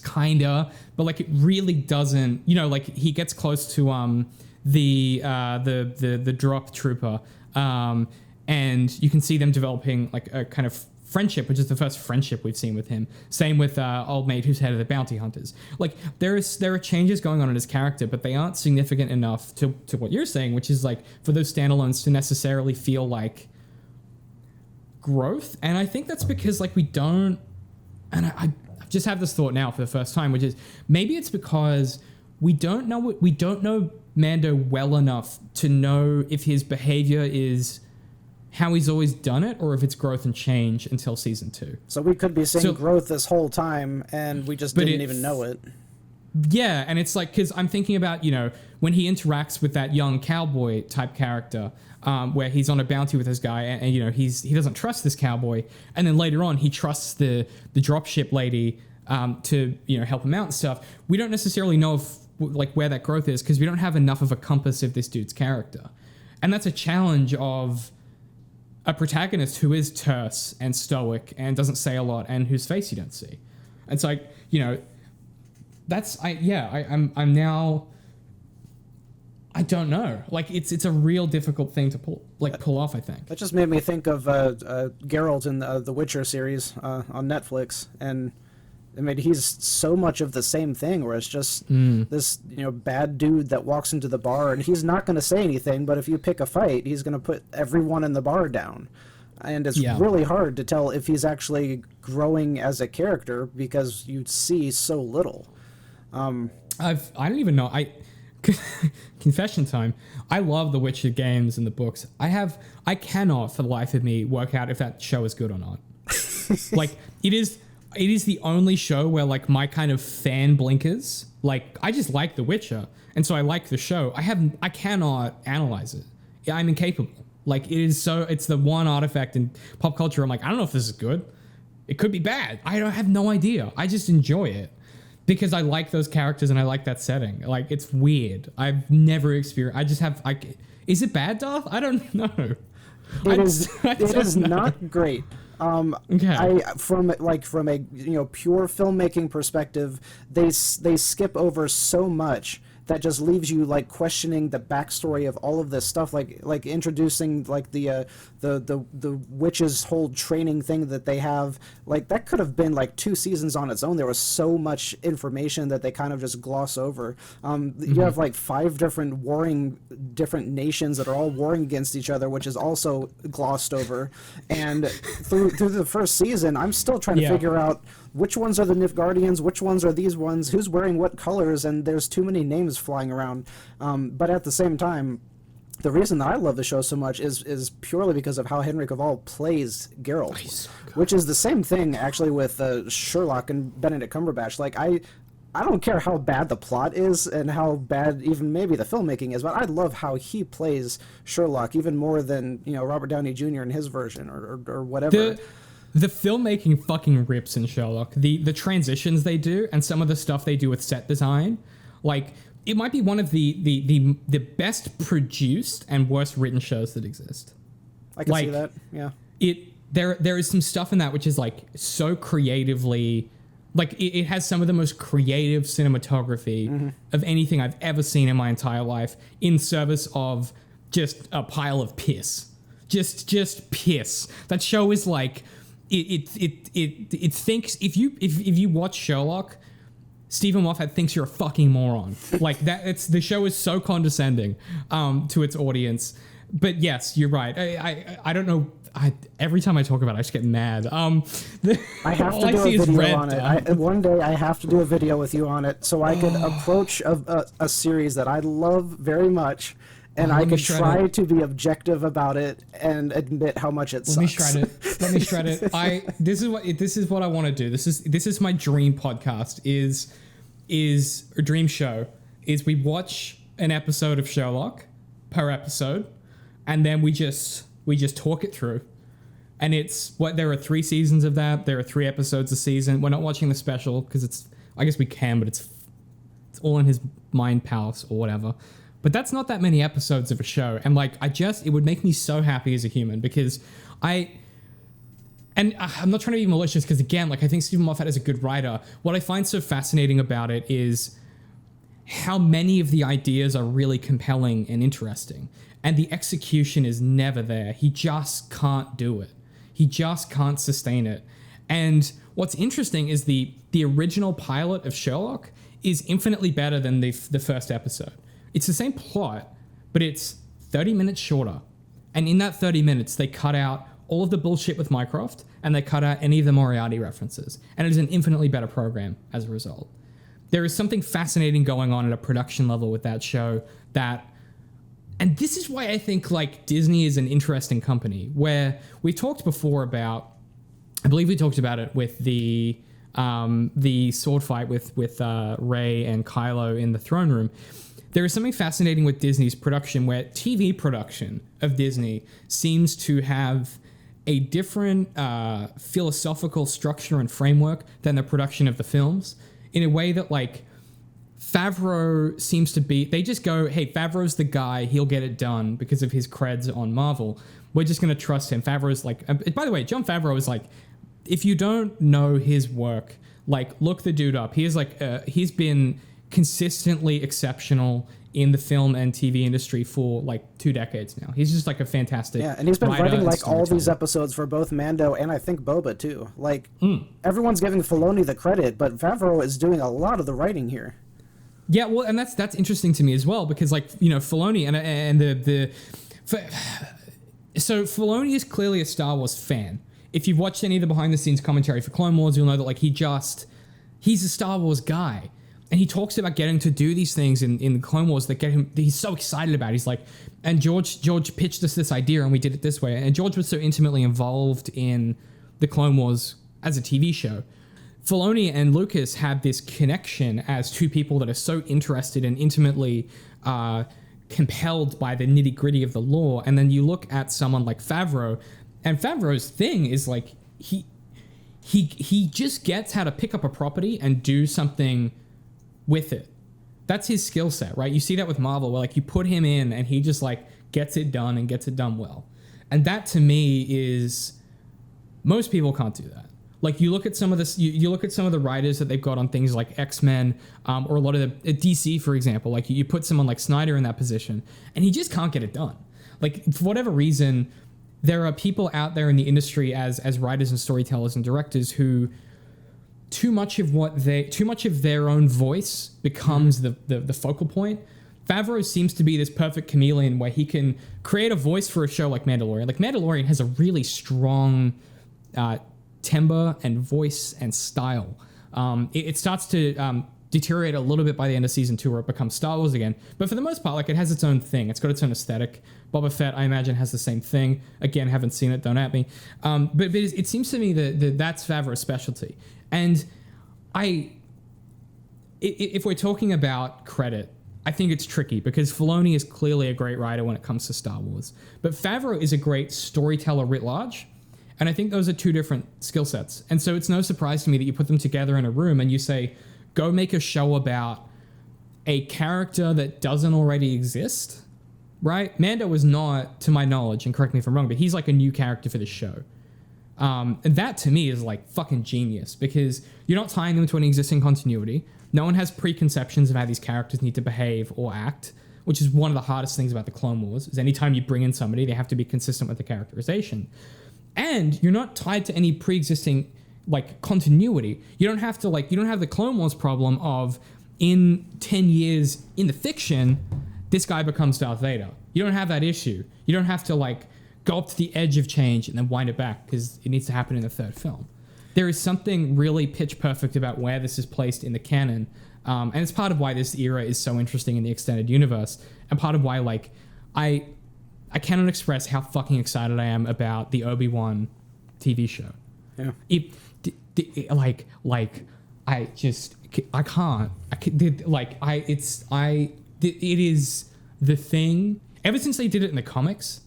A: kinda, but like it really doesn't, you know, like he gets close to the drop trooper, and you can see them developing like a kind of friendship, which is the first friendship we've seen with him. Same with old mate who's head of the bounty hunters. Like there are changes going on in his character, but they aren't significant enough to what you're saying, which is like for those standalones to necessarily feel like growth. And I think that's because like we don't, and I just have this thought now for the first time, which is maybe it's because we don't know Mando well enough to know if his behavior is how he's always done it or if it's growth and change until season 2.
B: So we could be seeing growth this whole time and we just didn't even know it.
A: Yeah, and it's like, because I'm thinking about, you know, when he interacts with that young cowboy type character, where he's on a bounty with this guy and you know, he doesn't trust this cowboy, and then later on he trusts the dropship lady to, you know, help him out and stuff. We don't necessarily know if like where that growth is because we don't have enough of a compass of this dude's character. And that's a challenge of a protagonist who is terse and stoic and doesn't say a lot and whose face you don't see. And it's like, you know, I'm now, I don't know. Like it's a real difficult thing to pull off, I think.
B: That just made me think of Geralt in the Witcher series on Netflix, and I mean, he's so much of the same thing where it's just this, you know, bad dude that walks into the bar and he's not going to say anything, but if you pick a fight, he's going to put everyone in the bar down. And it's really hard to tell if he's actually growing as a character because you see so little.
A: I don't even know. Confession time. I love the Witcher games and the books. I cannot for the life of me work out if that show is good or not. Like it is the only show where like my kind of fan blinkers, like I just like The Witcher, and so I like the show. I cannot analyze it. I'm incapable. Like it's the one artifact in pop culture. I'm like, I don't know if this is good. It could be bad. I have no idea. I just enjoy it because I like those characters and I like that setting. Like it's weird. I've never experienced. Is it bad, Darth? I don't know.
B: It is not great.
A: Okay.
B: From a pure filmmaking perspective, they skip over so much that just leaves you like questioning the backstory of all of this stuff, like introducing like the witch's whole training thing that they have. Like that could have been like 2 seasons on its own. There was so much information that they kind of just gloss over. You have like 5 different nations that are all warring against each other, which is also glossed over. And through the first season, I'm still trying to figure out which ones are the Nilfgaardians, which ones are these ones, who's wearing what colors, and there's too many names flying around. But at the same time, the reason that I love the show so much is purely because of how Henry Cavill plays Geralt, so which is the same thing actually with Sherlock and Benedict Cumberbatch. Like I don't care how bad the plot is and how bad even maybe the filmmaking is, but I love how he plays Sherlock even more than, you know, Robert Downey Jr. in his version or whatever.
A: The filmmaking fucking rips in Sherlock. The transitions they do and some of the stuff they do with set design, like it might be one of the best produced and worst written shows that exist.
B: I can see that. Yeah.
A: There is some stuff in that which is like so creatively Like it has some of the most creative cinematography of anything I've ever seen in my entire life, in service of just a pile of piss. Just piss. That show is like it thinks if you watch Sherlock, Stephen Moffat thinks you're a fucking moron. Like that. The show is so condescending to its audience. But yes, you're right. I don't know. Every time I talk about it, I just get mad. I
B: have to do a video on it. One day I have to do a video with you on it so I can approach a series that I love very much, and I can try to be objective about it and admit how much it sucks.
A: Let me shred it. This is what I want to do. This is my dream podcast. Is a dream show. Is we watch an episode of Sherlock per episode, and then we just talk it through. And there are 3 seasons of that. There are 3 episodes a season. We're not watching the special because I guess we can, but it's all in his mind palace or whatever. But that's not that many episodes of a show. And like, it would make me so happy as a human because I'm not trying to be malicious because again, like I think Stephen Moffat is a good writer. What I find so fascinating about it is how many of the ideas are really compelling and interesting. And the execution is never there. He just can't do it. He just can't sustain it. And what's interesting is the original pilot of Sherlock is infinitely better than the first episode. It's the same plot, but it's 30 minutes shorter. And in that 30 minutes, they cut out all of the bullshit with Mycroft, and they cut out any of the Moriarty references. And it is an infinitely better program as a result. There is something fascinating going on at a production level with that show and this is why I think like Disney is an interesting company, where we talked before about, I believe we talked about it with the sword fight with Rey and Kylo in the throne room. There is something fascinating with Disney's production, where TV production of Disney seems to have a different philosophical structure and framework than the production of the films, in a way that like Favreau seems to be, they just go, hey, Favreau's the guy, he'll get it done because of his creds on Marvel. We're just going to trust him. Favreau's like, by the way, Jon Favreau is like, if you don't know his work, like look the dude up. He is like, he's been consistently exceptional in the film and TV industry for like 2 decades now. He's just like a fantastic
B: and he's been writing like all these episodes for both Mando and I think Boba too. Like everyone's giving Filoni the credit, but Favreau is doing a lot of the writing here.
A: Yeah, well, and that's interesting to me as well because like, you know, Filoni so Filoni is clearly a Star Wars fan. If you've watched any of the behind the scenes commentary for Clone Wars, you'll know that like he's a Star Wars guy. And he talks about getting to do these things in Clone Wars that get him, he's so excited about it. He's like, and George pitched us this idea and we did it this way. And George was so intimately involved in the Clone Wars as a TV show. Filoni and Lucas have this connection as 2 people that are so interested and intimately compelled by the nitty gritty of the lore. And then you look at someone like Favreau, and Favreau's thing is like, he just gets how to pick up a property and do something with it. That's his skill set, right? You see that with Marvel, where like you put him in and he just like gets it done and gets it done well. And that to me is, most people can't do that. Like you look at some of this, you look at some of the writers that they've got on things like X-Men, or a lot of the DC, for example. Like you put someone like Snyder in that position, and he just can't get it done. Like for whatever reason, there are people out there in the industry as writers and storytellers and directors who too much of their own voice becomes the focal point. Favreau seems to be this perfect chameleon where he can create a voice for a show like Mandalorian. Like Mandalorian has a really strong timbre and voice and style. It starts to deteriorate a little bit by the end of season 2 where it becomes Star Wars again. But for the most part, like it has its own thing. It's got its own aesthetic. Boba Fett, I imagine, has the same thing. Again, haven't seen it, don't at me. But it seems to me that that's Favreau's specialty. And if we're talking about credit, I think it's tricky because Filoni is clearly a great writer when it comes to Star Wars. But Favreau is a great storyteller writ large. And I think those are 2 different skill sets. And so it's no surprise to me that you put them together in a room and you say, go make a show about a character that doesn't already exist, right? Mando was not, to my knowledge, and correct me if I'm wrong, but he's like a new character for the show. And that to me is like fucking genius, because you're not tying them to any existing continuity. No one has preconceptions of how these characters need to behave or act, which is one of the hardest things about the Clone Wars, is anytime you bring in somebody, they have to be consistent with the characterization. And you're not tied to any pre-existing like continuity. You don't have the Clone Wars problem of in 10 years in the fiction, this guy becomes Darth Vader. You don't have that issue. You don't have to like go up to the edge of change and then wind it back, because it needs to happen in the third film. There is something really pitch perfect about where this is placed in the canon. And it's part of why this era is so interesting in the extended universe, and part of why like I cannot express how fucking excited I am about the Obi-Wan TV show.
B: Yeah.
A: It is the thing. Ever since they did it in the comics,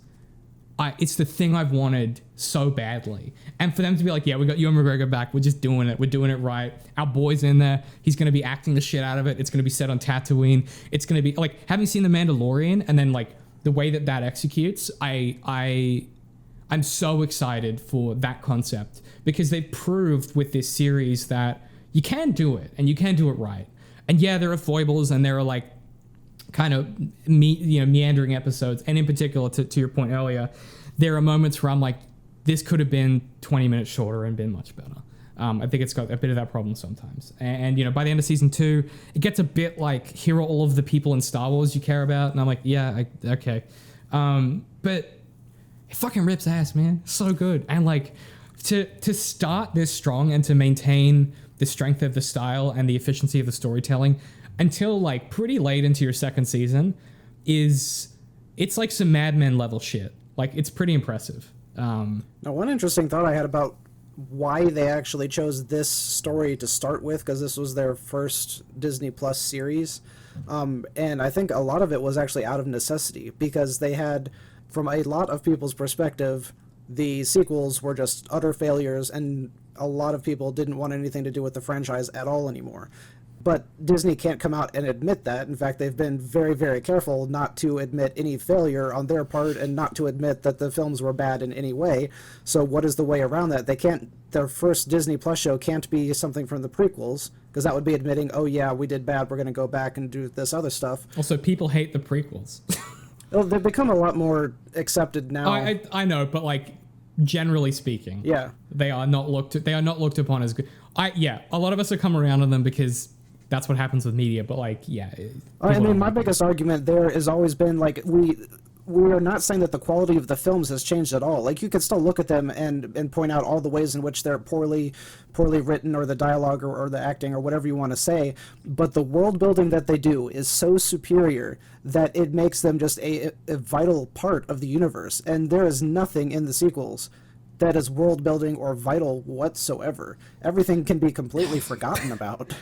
A: it's the thing I've wanted so badly. And for them to be like, yeah, we got Ewan McGregor back. We're just doing it. We're doing it right. Our boy's in there. He's going to be acting the shit out of it. It's going to be set on Tatooine. It's going to be like, having seen The Mandalorian and then like the way that executes, I'm so excited for that concept, because they've proved with this series that you can do it and you can do it right. And yeah, there are foibles and there are like kind of meandering episodes. And in particular, to your point earlier, there are moments where I'm like, this could have been 20 minutes shorter and been much better. I think it's got a bit of that problem sometimes. And by the end of season 2, it gets a bit like, here are all of the people in Star Wars you care about. And I'm like, yeah, okay. But it fucking rips ass, man. So good. And like to start this strong and to maintain the strength of the style and the efficiency of the storytelling until like pretty late into your second season it's like some Mad Men level shit. Like, it's pretty impressive.
B: Now, one interesting thought I had about why they actually chose this story to start with, because this was their first Disney Plus series, and I think a lot of it was actually out of necessity, because they had, from a lot of people's perspective, the sequels were just utter failures, and a lot of people didn't want anything to do with the franchise at all anymore. But Disney can't come out and admit that. In fact, they've been very, very careful not to admit any failure on their part and not to admit that the films were bad in any way. So what is the way around that? Their first Disney Plus show can't be something from the prequels, because that would be admitting, oh yeah, we did bad, we're going to go back and do this other stuff.
A: Also, people hate the prequels.
B: Well, they've become a lot more accepted now.
A: I know, but like, generally speaking,
B: yeah,
A: they are not looked upon as good. A lot of us have come around on them because that's what happens with media, but like, yeah.
B: I mean, my biggest argument there has always been like, we are not saying that the quality of the films has changed at all. Like, you could still look at them and point out all the ways in which they're poorly written, or the dialogue or the acting or whatever you want to say, but the world building that they do is so superior that it makes them just a vital part of the universe. And there is nothing in the sequels that is world building or vital whatsoever. Everything can be completely forgotten about.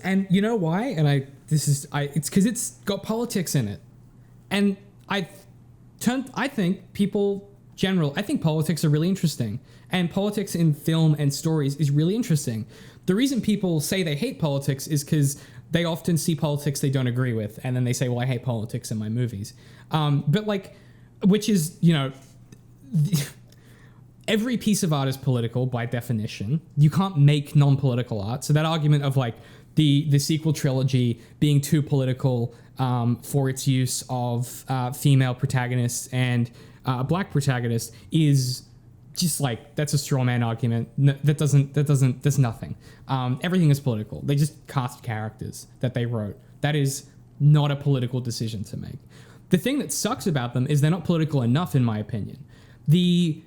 A: And you know why? It's because it's got politics in it. And I think politics are really interesting. And politics in film and stories is really interesting. The reason people say they hate politics is because they often see politics they don't agree with. And then they say, well, I hate politics in my movies. But like, which is, every piece of art is political by definition. You can't make non-political art. So that argument of like, the sequel trilogy being too political for its use of female protagonists and black protagonists is just like, that's a straw man argument. That's nothing. Everything is political. They just cast characters that they wrote. That is not a political decision to make. The thing that sucks about them is they're not political enough, in my opinion. We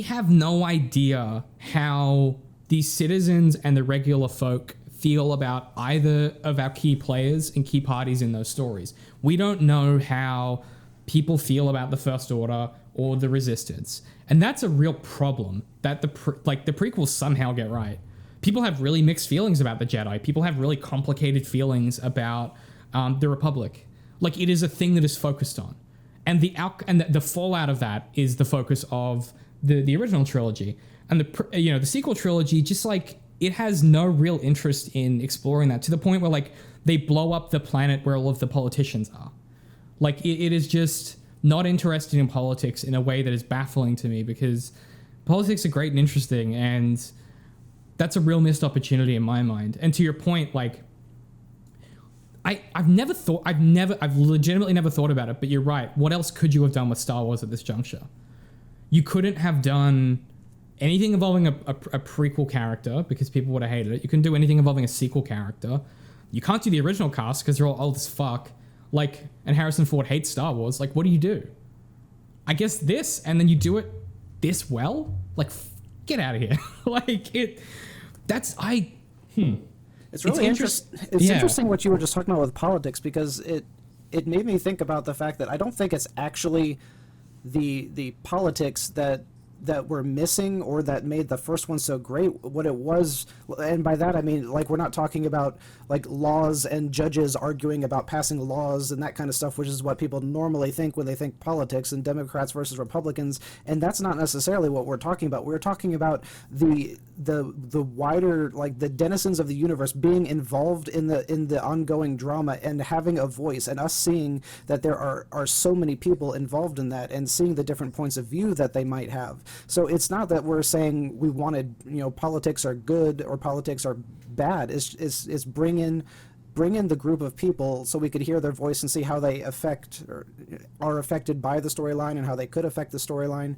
A: have no idea how the citizens and the regular folk feel about either of our key players and key parties in those stories. We don't know how people feel about the First Order or the Resistance. And that's a real problem that the prequels somehow get right. People have really mixed feelings about the Jedi. People have really complicated feelings about the Republic. Like, it is a thing that is focused on. And the fallout of that is the focus of the original trilogy. And the sequel trilogy, just like, it has no real interest in exploring that, to the point where like they blow up the planet where all of the politicians are. Like, it is just not interested in politics in a way that is baffling to me, because Politics are great and interesting, and that's a real missed opportunity in my mind. And to your point, like, I've legitimately never thought about it, but you're right. What else could you have done with Star Wars at this juncture? You couldn't have done anything involving a prequel character because people would have hated it. You couldn't do anything involving a sequel character. You can't do the original cast because they're all old as fuck. Like, and Harrison Ford hates Star Wars. Like, what do you do? I guess this, and then you do it this well? Like, get out of here.
B: It's really interesting. It's interesting what you were just talking about with politics, because it made me think about the fact that I don't think it's actually the politics that we're missing or that made the first one so great. What it was, and by that I mean, like, we're not talking about like laws and judges arguing about passing laws and that kind of stuff, which is what people normally think when they think politics and Democrats versus Republicans, and that's not necessarily what we're talking about. We're talking about the wider, like, the denizens of the universe being involved in the ongoing drama and having a voice, and us seeing that there are so many people involved in that and seeing the different points of view that they might have. So it's not that we're saying we wanted, politics are good or politics are bad. It's bring in the group of people so we could hear their voice and see how they affect or are affected by the storyline and how they could affect the storyline.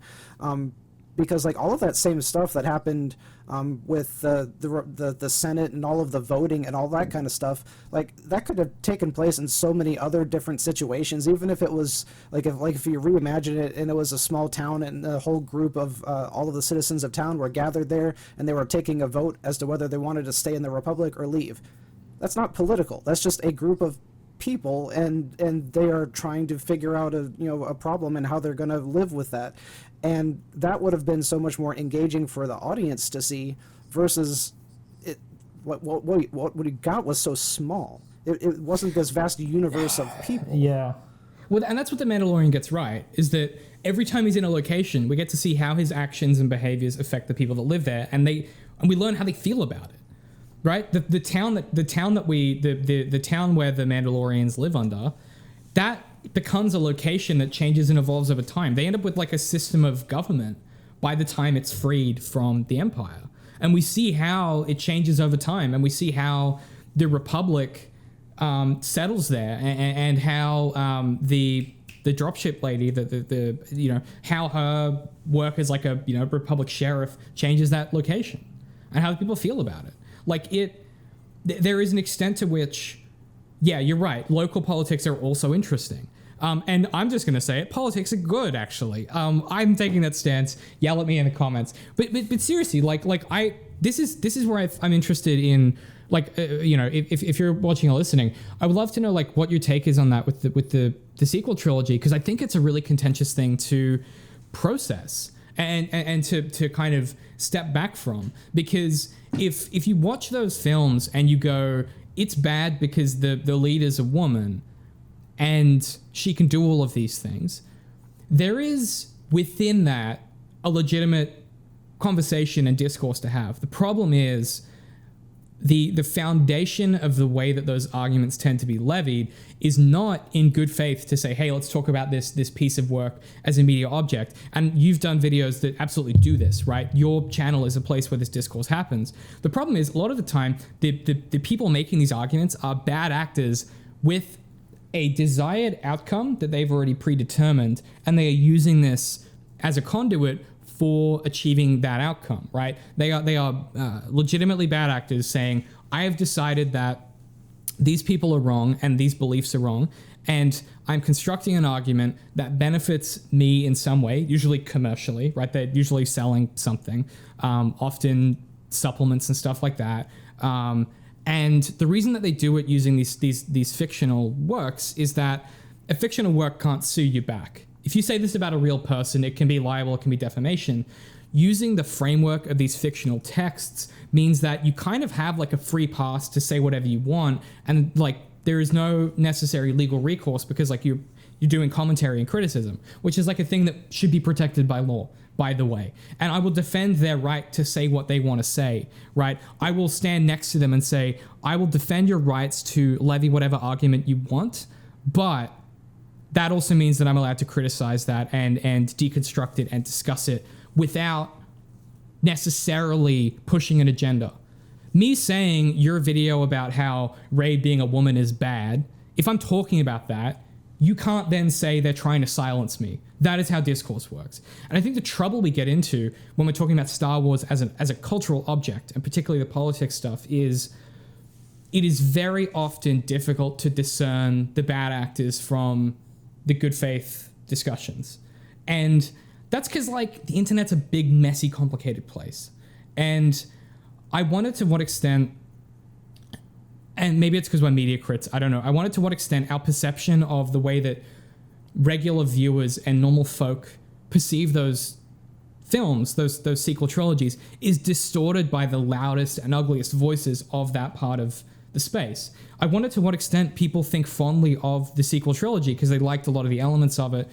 B: Because, like, all of that same stuff that happened with the Senate and all of the voting and all that kind of stuff, like, that could have taken place in so many other different situations, even if it was if you reimagine it and it was a small town and the whole group of all of the citizens of town were gathered there and they were taking a vote as to whether they wanted to stay in the republic or leave. That's not political. That's just a group of people, and they are trying to figure out a problem and how they're going to live with that. And that would have been so much more engaging for the audience to see, versus what we got was so small. It wasn't this vast universe of people.
A: Yeah. Well, and that's what the Mandalorian gets right, is that every time he's in a location, we get to see how his actions and behaviors affect the people that live there, and we learn how they feel about it. Right? The town where the Mandalorians live under, that becomes a location that changes and evolves over time. They end up with, like, a system of government by the time it's freed from the Empire. And we see how it changes over time, and we see how the Republic settles there, and how the dropship lady, how her work as, like, a Republic sheriff changes that location, and how people feel about it. Like, there is an extent to which, yeah, you're right, local politics are also interesting. And I'm just going to say it, politics are good, actually. I'm taking that stance. Yell at me in the comments. But seriously, this is where I'm interested in, if you're watching or listening, I would love to know, like, what your take is on that with the sequel trilogy, because I think it's a really contentious thing to process and to kind of step back from, because if you watch those films and you go, it's bad because the lead is a woman and she can do all of these things, there is within that a legitimate conversation and discourse to have. The problem is the foundation of the way that those arguments tend to be levied is not in good faith to say, hey, let's talk about this piece of work as a media object. And you've done videos that absolutely do this, right? Your channel is a place where this discourse happens. The problem is, a lot of the time, the people making these arguments are bad actors with a desired outcome that they've already predetermined, and they are using this as a conduit for achieving that outcome, right? They are legitimately bad actors saying, I have decided that these people are wrong and these beliefs are wrong, and I'm constructing an argument that benefits me in some way, usually commercially, right? They're usually selling something, often supplements and stuff like that. And the reason that they do it using these fictional works is that a fictional work can't sue you back. If you say this about a real person, it can be libel, it can be defamation. Using the framework of these fictional texts means that you kind of have, like, a free pass to say whatever you want, and, like, there is no necessary legal recourse, because, like, you're doing commentary and criticism, which is, like, a thing that should be protected by law, by the way. And I will defend their right to say what they want to say, right? I will stand next to them and say, I will defend your rights to levy whatever argument you want, but that also means that I'm allowed to criticize that and deconstruct it and discuss it without necessarily pushing an agenda. Me saying your video about how Rey being a woman is bad, if I'm talking about that, you can't then say they're trying to silence me. That is how discourse works. And I think the trouble we get into when we're talking about Star Wars as a cultural object, and particularly the politics stuff, is it is very often difficult to discern the bad actors from the good faith discussions. And that's because, like, the internet's a big, messy, complicated place. And I wonder to what extent, and maybe it's because we're media crits, I don't know. I wonder to what extent our perception of the way that regular viewers and normal folk perceive those films, those sequel trilogies, is distorted by the loudest and ugliest voices of that part of the space. I wonder to what extent people think fondly of the sequel trilogy because they liked a lot of the elements of it,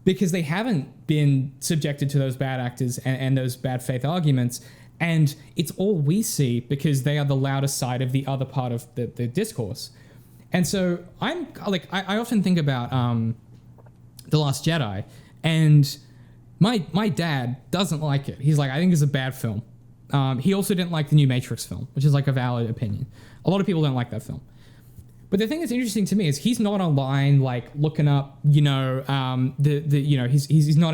A: because they haven't been subjected to those bad actors and those bad faith arguments. And it's all we see because they are the loudest side of the other part of the discourse. And so I'm like, I often think about The Last Jedi, and my dad doesn't like it. He's like, I think it's a bad film. He also didn't like the new Matrix film, which is like a valid opinion. A lot of people don't like that film. But the thing that's interesting to me is he's not online, like looking up, he's not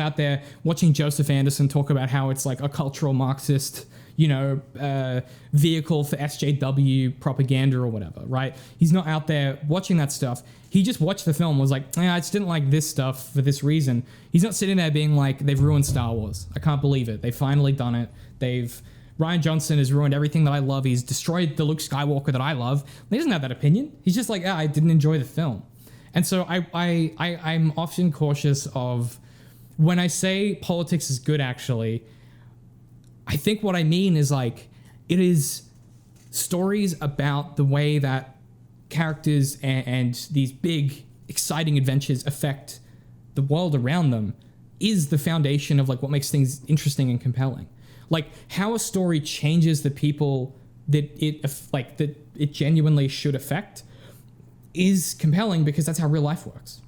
A: out there watching Joseph Anderson talk about how it's like a cultural Marxist, vehicle for SJW propaganda or whatever, right? He's not out there watching that stuff. He just watched the film, was like, I just didn't like this stuff for this reason. He's not sitting there being like, they've ruined Star Wars. I can't believe it. They've finally done it. Rian Johnson has ruined everything that I love. He's destroyed the Luke Skywalker that I love. He doesn't have that opinion. He's just like, I didn't enjoy the film. And so I'm often cautious of when I say politics is good, actually, I think what I mean is like, it is stories about the way that characters and these big, exciting adventures affect the world around them is the foundation of like what makes things interesting and compelling. Like how a story changes the people that it genuinely should affect is compelling because that's how real life works,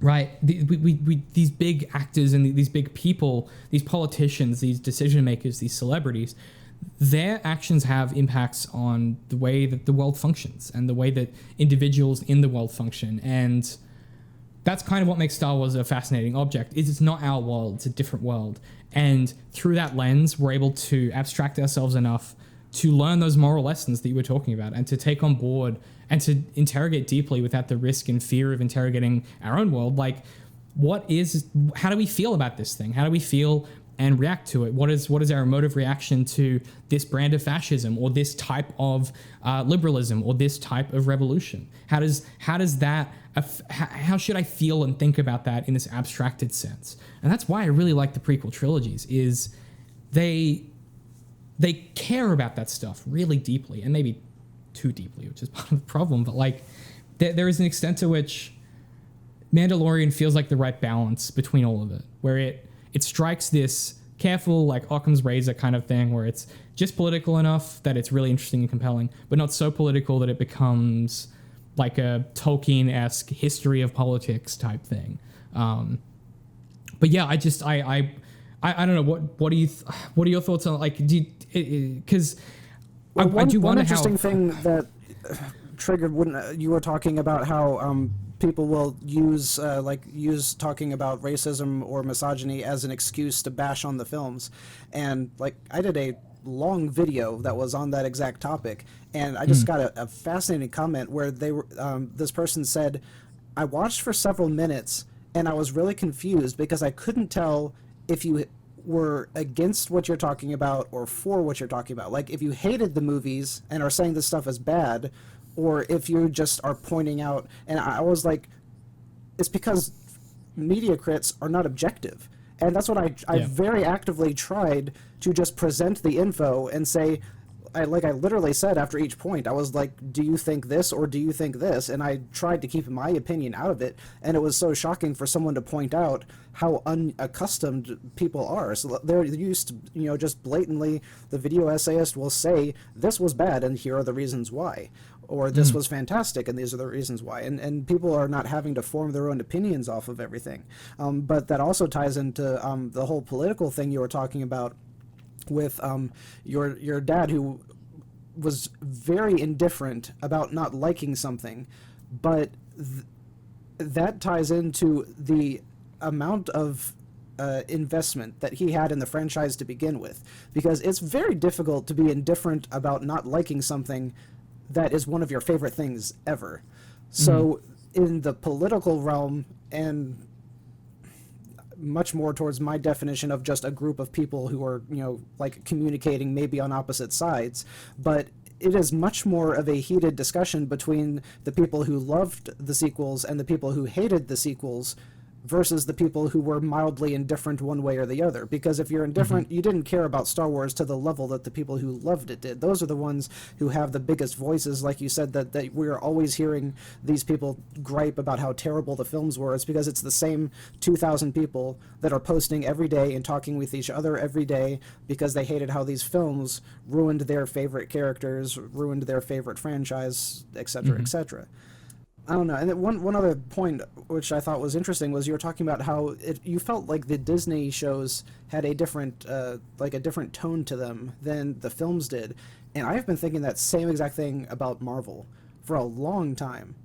A: right? These big actors and these big people, these politicians, these decision makers, these celebrities, their actions have impacts on the way that the world functions and the way that individuals in the world function. And that's kind of what makes Star Wars a fascinating object. It's not our world, it's a different world. And through that lens, we're able to abstract ourselves enough to learn those moral lessons that you were talking about and to take on board and to interrogate deeply without the risk and fear of interrogating our own world. Like, how do we feel about this thing? How do we feel and react to it? What is our emotive reaction to this brand of fascism or this type of liberalism or this type of revolution? How should I feel and think about that in this abstracted sense? And that's why I really like the prequel trilogies, is they care about that stuff really deeply, and maybe too deeply, which is part of the problem. But like, there is an extent to which Mandalorian feels like the right balance between all of it, where it strikes this careful, like Occam's razor kind of thing, where it's just political enough that it's really interesting and compelling, but not so political that it becomes like a Tolkien-esque history of politics type thing. But yeah, I don't know. What are your thoughts on, like, because I do wonder
B: one interesting thing that triggered when you were talking about how people will use talking about racism or misogyny as an excuse to bash on the films, and like I did a long video that was on that exact topic, and I just got a fascinating comment where they were this person said, I watched for several minutes and I was really confused because I couldn't tell if you were against what you're talking about or for what you're talking about. Like if you hated the movies and are saying this stuff is bad, or if you just are pointing out. And I was like, it's because media critics are not objective. And that's what I very actively tried to just present the info and say, I literally said after each point, I was like, do you think this or do you think this? And I tried to keep my opinion out of it. And it was so shocking for someone to point out how unaccustomed people are. So they're used to, just blatantly, the video essayist will say, this was bad and here are the reasons why. Or this was fantastic and these are the reasons why. And people are not having to form their own opinions off of everything. But that also ties into the whole political thing you were talking about. with your dad, who was very indifferent about not liking something, but that ties into the amount of investment that he had in the franchise to begin with, because it's very difficult to be indifferent about not liking something that is one of your favorite things ever. So in the political realm, and much more towards my definition of just a group of people who are, like communicating maybe on opposite sides, but it is much more of a heated discussion between the people who loved the sequels and the people who hated the sequels versus the people who were mildly indifferent one way or the other. Because if you're indifferent, you didn't care about Star Wars to the level that the people who loved it did. Those are the ones who have the biggest voices, like you said, that we're always hearing these people gripe about how terrible the films were. It's because it's the same 2,000 people that are posting every day and talking with each other every day because they hated how these films ruined their favorite characters, ruined their favorite franchise, etc., etc. I don't know. And then one other point which I thought was interesting was you were talking about how you felt like the Disney shows had a different tone to them than the films did. And I've been thinking that same exact thing about Marvel for a long time.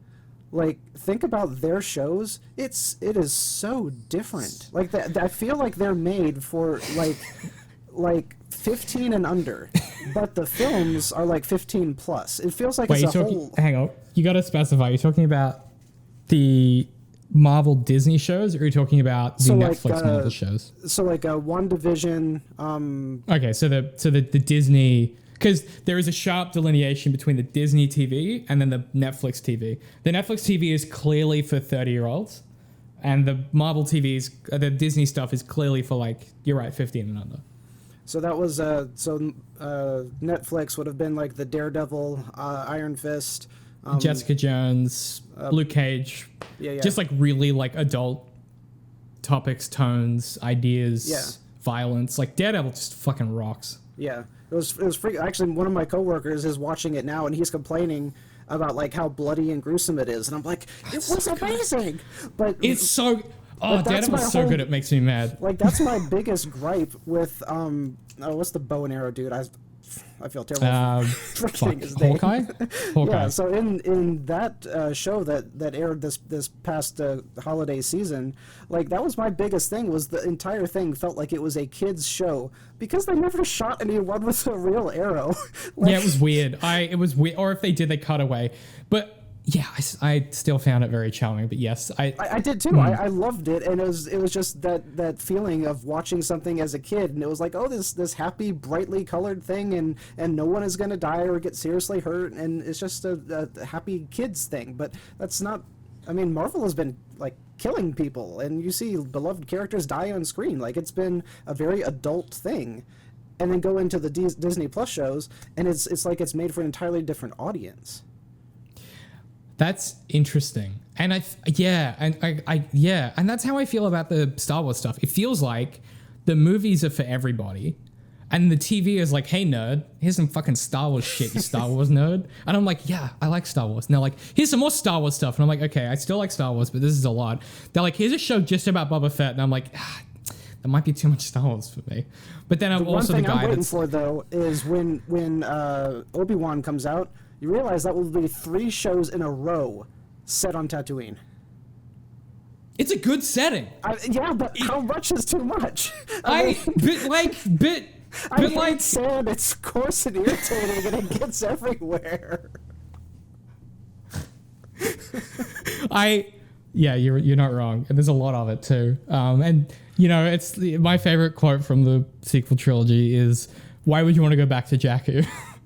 B: Like, think about their shows. It is so different. Like, I feel like they're made for like 15 and under, but the films are like 15 plus. It feels like it's a whole...
A: Hang on. You got to specify. You're talking about the Marvel Disney shows, or are you talking about the Netflix Marvel shows?
B: So like WandaVision.
A: Okay, so the Disney, because there is a sharp delineation between the Disney TV and then the Netflix TV. The Netflix TV is clearly for 30-year-olds, and the Marvel TV's, the Disney stuff is clearly for, like, you're right, 15 and under.
B: So that was Netflix would have been like the Daredevil, Iron Fist,
A: Jessica Jones, Luke Cage, just like really like adult topics, tones, ideas, violence. Like Daredevil just fucking rocks.
B: Yeah, it was freaking. Actually, one of my coworkers is watching it now, and he's complaining about like how bloody and gruesome it is, and I'm like, it was amazing, but
A: it's so. Oh, Daredevil's so good, it makes me mad.
B: Like, that's my biggest gripe with, what's the bow and arrow dude? I feel terrible for forgetting his name.
A: Hawkeye?
B: Yeah, so in that show that aired this past holiday season, like, that was my biggest thing, was the entire thing felt like it was a kid's show, because they never shot anyone with a real arrow. Like,
A: yeah, it was weird. It was weird, or if they did, they cut away. But... yeah, I still found it very charming, but yes,
B: I did too. I loved it, and it was just that feeling of watching something as a kid, and it was like, oh, this happy, brightly colored thing, and no one is gonna die or get seriously hurt, and it's just a happy kids thing. But that's not. I mean, Marvel has been like killing people, and you see beloved characters die on screen. Like, it's been a very adult thing, and then go into the Disney Plus shows, and it's like it's made for an entirely different audience.
A: That's interesting. And and that's how I feel about the Star Wars stuff. It feels like the movies are for everybody, and the TV is like, hey nerd, here's some fucking Star Wars shit, you Star Wars nerd. And I'm like, yeah, I like Star Wars. And they're like, here's some more Star Wars stuff. And I'm like, okay, I still like Star Wars, but this is a lot. They're like, here's a show just about Boba Fett. And I'm like, that might be too much Star Wars for me. But then I'm also the guy
B: I'm waiting for, though, is when Obi-Wan comes out, you realize that will be 3 shows in a row set on Tatooine.
A: It's a good setting.
B: Yeah, but how much is too much?
A: I hate
B: sand. It's coarse and irritating, and it gets everywhere.
A: You're not wrong, and there's a lot of it too. And it's my favorite quote from the sequel trilogy is, "Why would you want to go back to Jakku?"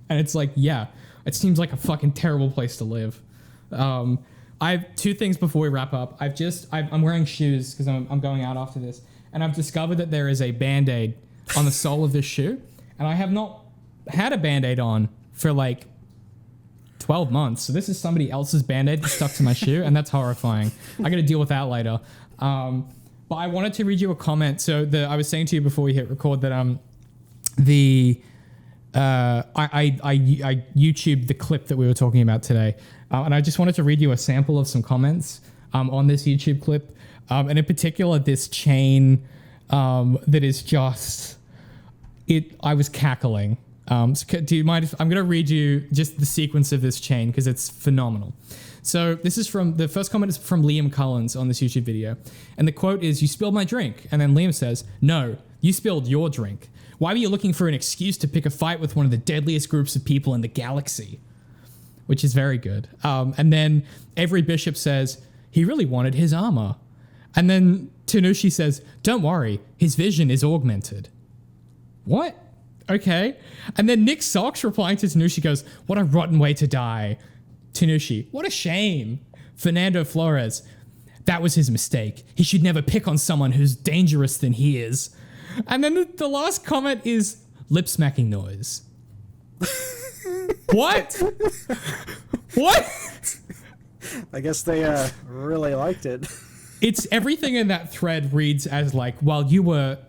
A: And it's like, yeah. It seems like a fucking terrible place to live. I have 2 things before we wrap up. I'm wearing shoes because I'm going out after this, and I've discovered that there is a Band-Aid on the sole of this shoe, and I have not had a Band-Aid on for like 12 months. So this is somebody else's Band-Aid stuck to my shoe, and that's horrifying. I got to deal with that later. But I wanted to read you a comment. So I was saying to you before we hit record that I YouTubed the clip that we were talking about today, and I just wanted to read you a sample of some comments on this YouTube clip, and in particular this chain that is just I was cackling. Do you mind if I'm going to read you just the sequence of this chain because it's phenomenal. So this is the first comment is from Liam Cullens on this YouTube video. And the quote is, "You spilled my drink." And then Liam says, "No, you spilled your drink. Why were you looking for an excuse to pick a fight with one of the deadliest groups of people in the galaxy?" Which is very good. And then Avery Bishop says, "He really wanted his armor." And then Tanushi says, "Don't worry, his vision is augmented." What? Okay. And then Nick Sox replying to Tanushi goes, "What a rotten way to die." Tanushi, "What a shame." Fernando Flores, "That was his mistake. He should never pick on someone who's dangerous than he is." And then the last comment is lip smacking noise. What? What?
B: I guess they really liked it.
A: It's everything in that thread reads as like, while you were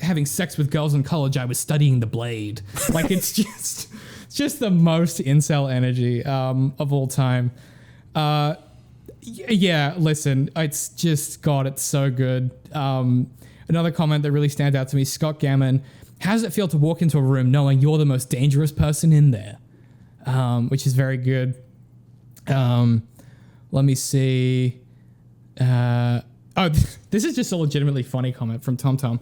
A: having sex with girls in college, I was studying the blade. Like it's just the most incel energy of all time. Yeah, listen, it's just, God, it's so good. Another comment that really stands out to me, Scott Gammon, "How does it feel to walk into a room knowing you're the most dangerous person in there?" Which is very good. Let me see. This is just a legitimately funny comment from TomTom.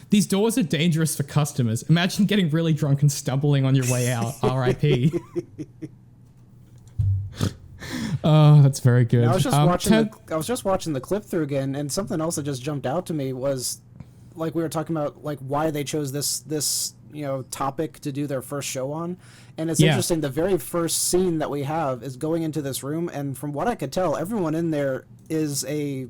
A: "These doors are dangerous for customers. Imagine getting really drunk and stumbling on your way out. RIP." Oh, that's very good.
B: Now, I was just watching the clip through again, and something else that just jumped out to me was, like, we were talking about like why they chose this topic to do their first show on. And it's interesting, the very first scene that we have is going into this room, and from what I could tell, everyone in there is a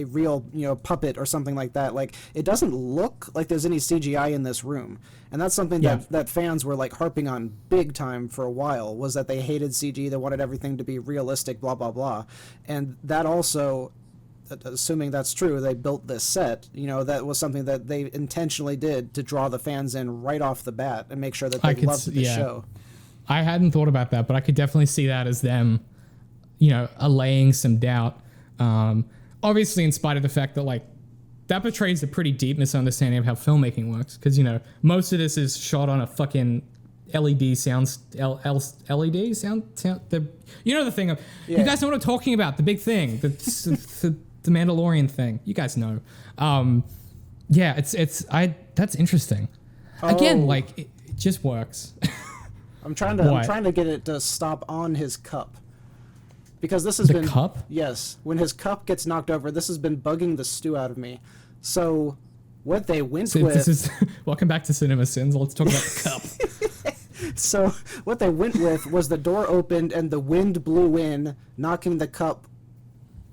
B: real puppet or something like that. Like, it doesn't look like there's any CGI in this room, and that's something that fans were like harping on big time for a while, was that they hated CG, they wanted everything to be realistic, blah blah blah. And that also, assuming that's true, they built this set, that was something that they intentionally did to draw the fans in right off the bat and make sure that they loved the show.
A: I hadn't thought about that, but I could definitely see that as them, allaying some doubt. Obviously, in spite of the fact that like that portrays a pretty deep misunderstanding of how filmmaking works, because most of this is shot on a fucking LED sound, LED sound. The thing. You guys know what I'm talking about? The big thing, the Mandalorian thing. You guys know. That's interesting. Again, like it just works.
B: I'm trying to get it to stop on his cup. Because this has been... The
A: cup?
B: Yes. When his cup gets knocked over, this has been bugging the stew out of me. So, what they went with...
A: Welcome back to Cinema Sins. Let's talk about the cup.
B: So, what they went with was the door opened and the wind blew in, knocking the cup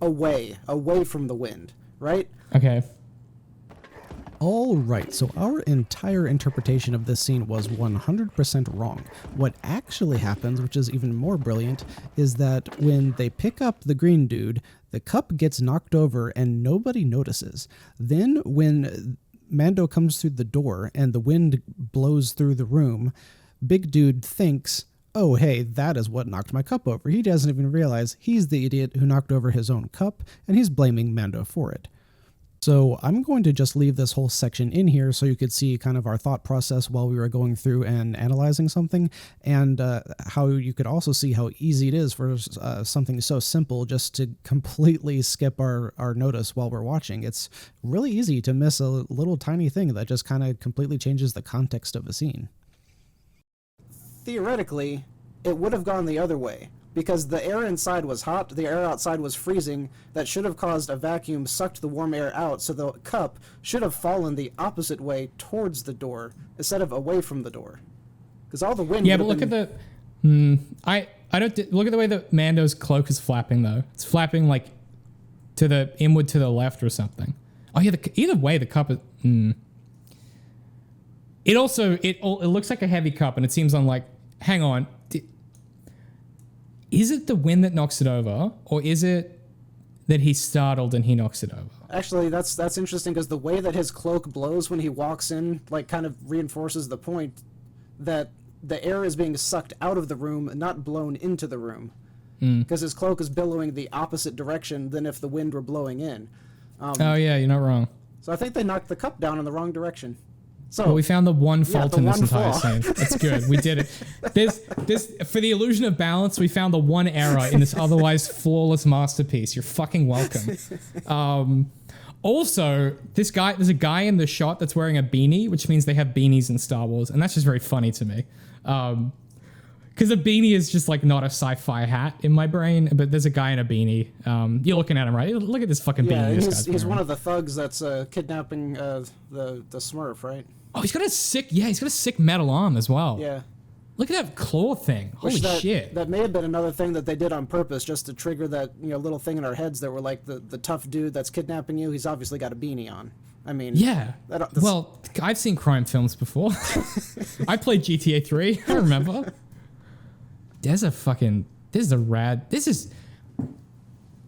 B: away from the wind, right?
A: Okay.
B: All right, so our entire interpretation of this scene was 100% wrong. What actually happens, which is even more brilliant, is that when they pick up the green dude, the cup gets knocked over and nobody notices. Then when Mando comes through the door and the wind blows through the room, big dude thinks, "Oh, hey, that is what knocked my cup over." He doesn't even realize he's the idiot who knocked over his own cup, and he's blaming Mando for it. So I'm going to just leave this whole section in here so you could see kind of our thought process while we were going through and analyzing something, and how you could also see how easy it is for something so simple just to completely skip our notice while we're watching. It's really easy to miss a little tiny thing that just kind of completely changes the context of a scene. Theoretically, it would have gone the other way. Because the air inside was hot, the air outside was freezing. That should have caused a vacuum, sucked the warm air out, so the cup should have fallen the opposite way towards the door instead of away from the door. Because all the wind.
A: Yeah, but look at the. I don't look at the way that Mando's cloak is flapping though. It's flapping like to the inward to the left or something. Oh yeah, either way the cup is. It also it looks like a heavy cup, and it seems on like. Hang on. Is it the wind that knocks it over, or is it that he's startled and he knocks it over?
B: Actually, that's interesting, because the way that his cloak blows when he walks in, like, kind of reinforces the point that the air is being sucked out of the room, not blown into the room. Because his cloak is billowing the opposite direction than if the wind were blowing in.
A: Oh yeah, you're not wrong.
B: So I think they knocked the cup down in the wrong direction. So
A: well, we found the one
B: yeah,
A: fault
B: the
A: in this
B: one
A: entire
B: flaw.
A: scene. It's good. We did it. This for the illusion of balance, we found the one error in this otherwise flawless masterpiece. You're fucking welcome. Also, there's a guy in the shot that's wearing a beanie, which means they have beanies in Star Wars, and that's just very funny to me. Because a beanie is just like not a sci-fi hat in my brain, but there's a guy in a beanie. You're looking at him, right? Look at this fucking
B: Yeah,
A: beanie. This
B: he's one of the thugs that's kidnapping the Smurf, right?
A: Oh, he's got a sick metal arm as well.
B: Yeah.
A: Look at that claw thing. Holy shit.
B: That may have been another thing that they did on purpose, just to trigger that little thing in our heads that we're like the tough dude that's kidnapping you. He's obviously got a beanie on. I mean,
A: yeah. Well, I've seen crime films before. I played GTA 3. I remember. This is a rad.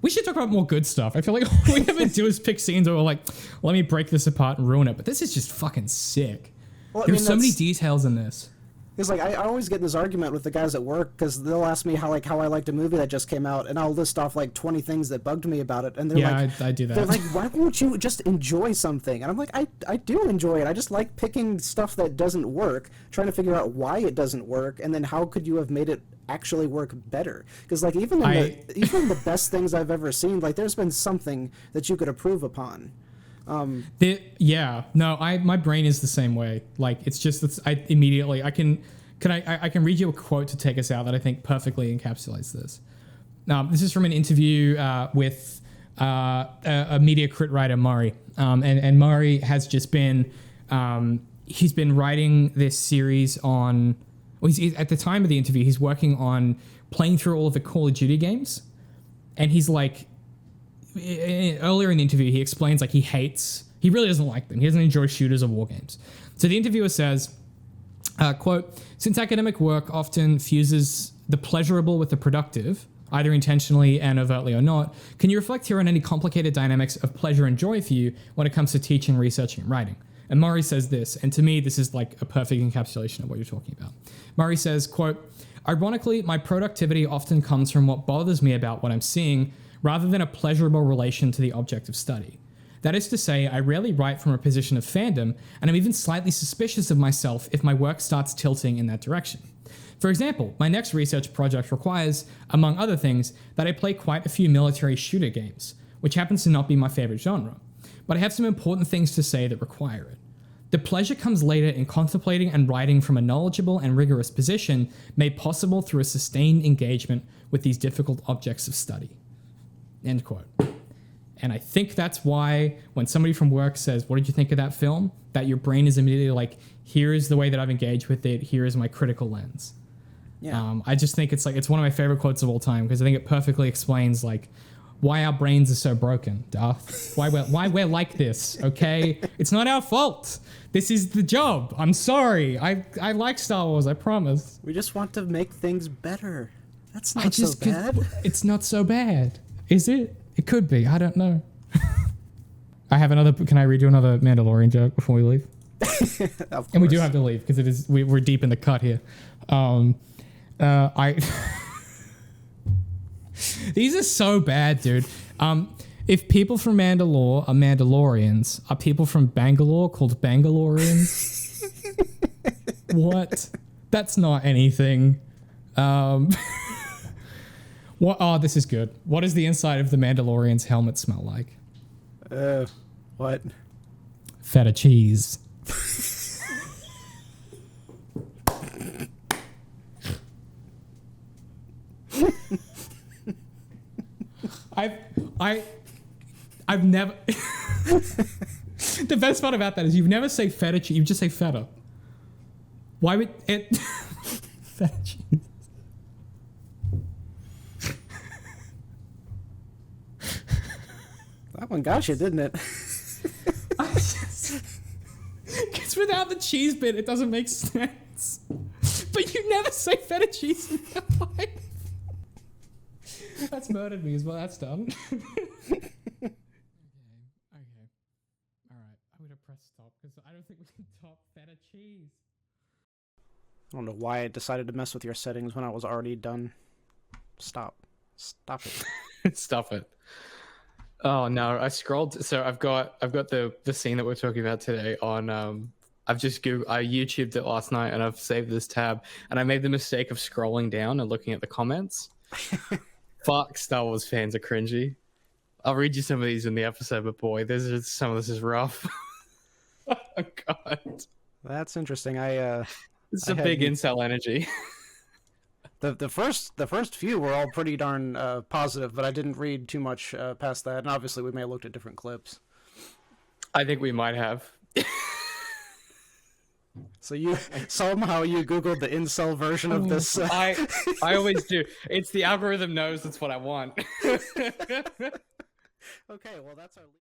A: We should talk about more good stuff. I feel like all we ever do is pick scenes where we're like, let me break this apart and ruin it. But this is just fucking sick. Well, There's so many details in this.
B: It's like I always get in this argument with the guys at work because they'll ask me how I liked a movie that just came out, and I'll list off like 20 things that bugged me about it, and they're like,
A: I do that.
B: They're like, why won't you just enjoy something? And I'm like, I do enjoy it. I just like picking stuff that doesn't work, trying to figure out why it doesn't work, and then how could you have made it actually work better? Because like even in the best things I've ever seen, like there's been something that you could improve upon.
A: My brain is the same way. Like it's just I can read you a quote to take us out that I think perfectly encapsulates this. This is from an interview with a media crit writer, Murray, and Murray has just been he's been writing this series on. Well, at the time of the interview, he's working on playing through all of the Call of Duty games, and he's like. Earlier in the interview, he explains like he really doesn't like them. He doesn't enjoy shooters or war games. So the interviewer says, quote, since academic work often fuses the pleasurable with the productive, either intentionally and overtly or not, can you reflect here on any complicated dynamics of pleasure and joy for you when it comes to teaching, researching, and writing? And Murray says this, and to me, this is like a perfect encapsulation of what you're talking about. Murray says, quote, ironically, my productivity often comes from what bothers me about what I'm seeing rather than a pleasurable relation to the object of study. That is to say, I rarely write from a position of fandom, and I'm even slightly suspicious of myself if my work starts tilting in that direction. For example, my next research project requires, among other things, that I play quite a few military shooter games, which happens to not be my favorite genre. But I have some important things to say that require it. The pleasure comes later in contemplating and writing from a knowledgeable and rigorous position made possible through a sustained engagement with these difficult objects of study. End quote. And I think that's why when somebody from work says, what did you think of that film? That your brain is immediately like, here is the way that I've engaged with it. Here is my critical lens. Yeah. I just think it's one of my favorite quotes of all time because I think it perfectly explains like why our brains are so broken, Darth. Why we're like this, okay? It's not our fault. This is the job. I'm sorry. I like Star Wars, I promise.
B: We just want to make things better. That's not so bad.
A: It's not so bad. Is it? It could be. I don't know. I have another. Can I read you another Mandalorian joke before we leave?
B: Of course.
A: And we do have to leave because it is. We're deep in the cut here. These are so bad, dude. If people from Mandalore are Mandalorians, are people from Bangalore called Bangaloreans? What? That's not anything. What? Oh, this is good. What does the inside of the Mandalorian's helmet smell like?
B: What?
A: Feta cheese. I've never. The best part about that is you've never say feta cheese. You just say feta. Why would it? Feta cheese.
B: That one got you, didn't it?
A: Because without the cheese bit, it doesn't make sense. But you never say feta cheese in your life. That's murdered me as well. That's done. Okay. All right. I'm going to press stop because I don't think we can top feta cheese.
B: I don't know why I decided to mess with your settings when I was already done. Stop it.
A: Stop it. Oh no, I scrolled. So I've got the scene that we're talking about today on I've just I YouTubed it last night and I've saved this tab, and I made the mistake of scrolling down and looking at the comments. Fuck, Star Wars fans are cringy. I'll read you some of these in the episode, but boy, some of this is rough. Oh God,
B: that's interesting.
A: It's a big incel energy.
B: The first few were all pretty darn positive, but I didn't read too much past that. And obviously, we may have looked at different clips.
A: I think we might have.
B: So you somehow you Googled the incel version of this.
A: I always do. It's the algorithm knows that's what I want.
B: Okay, well that's our.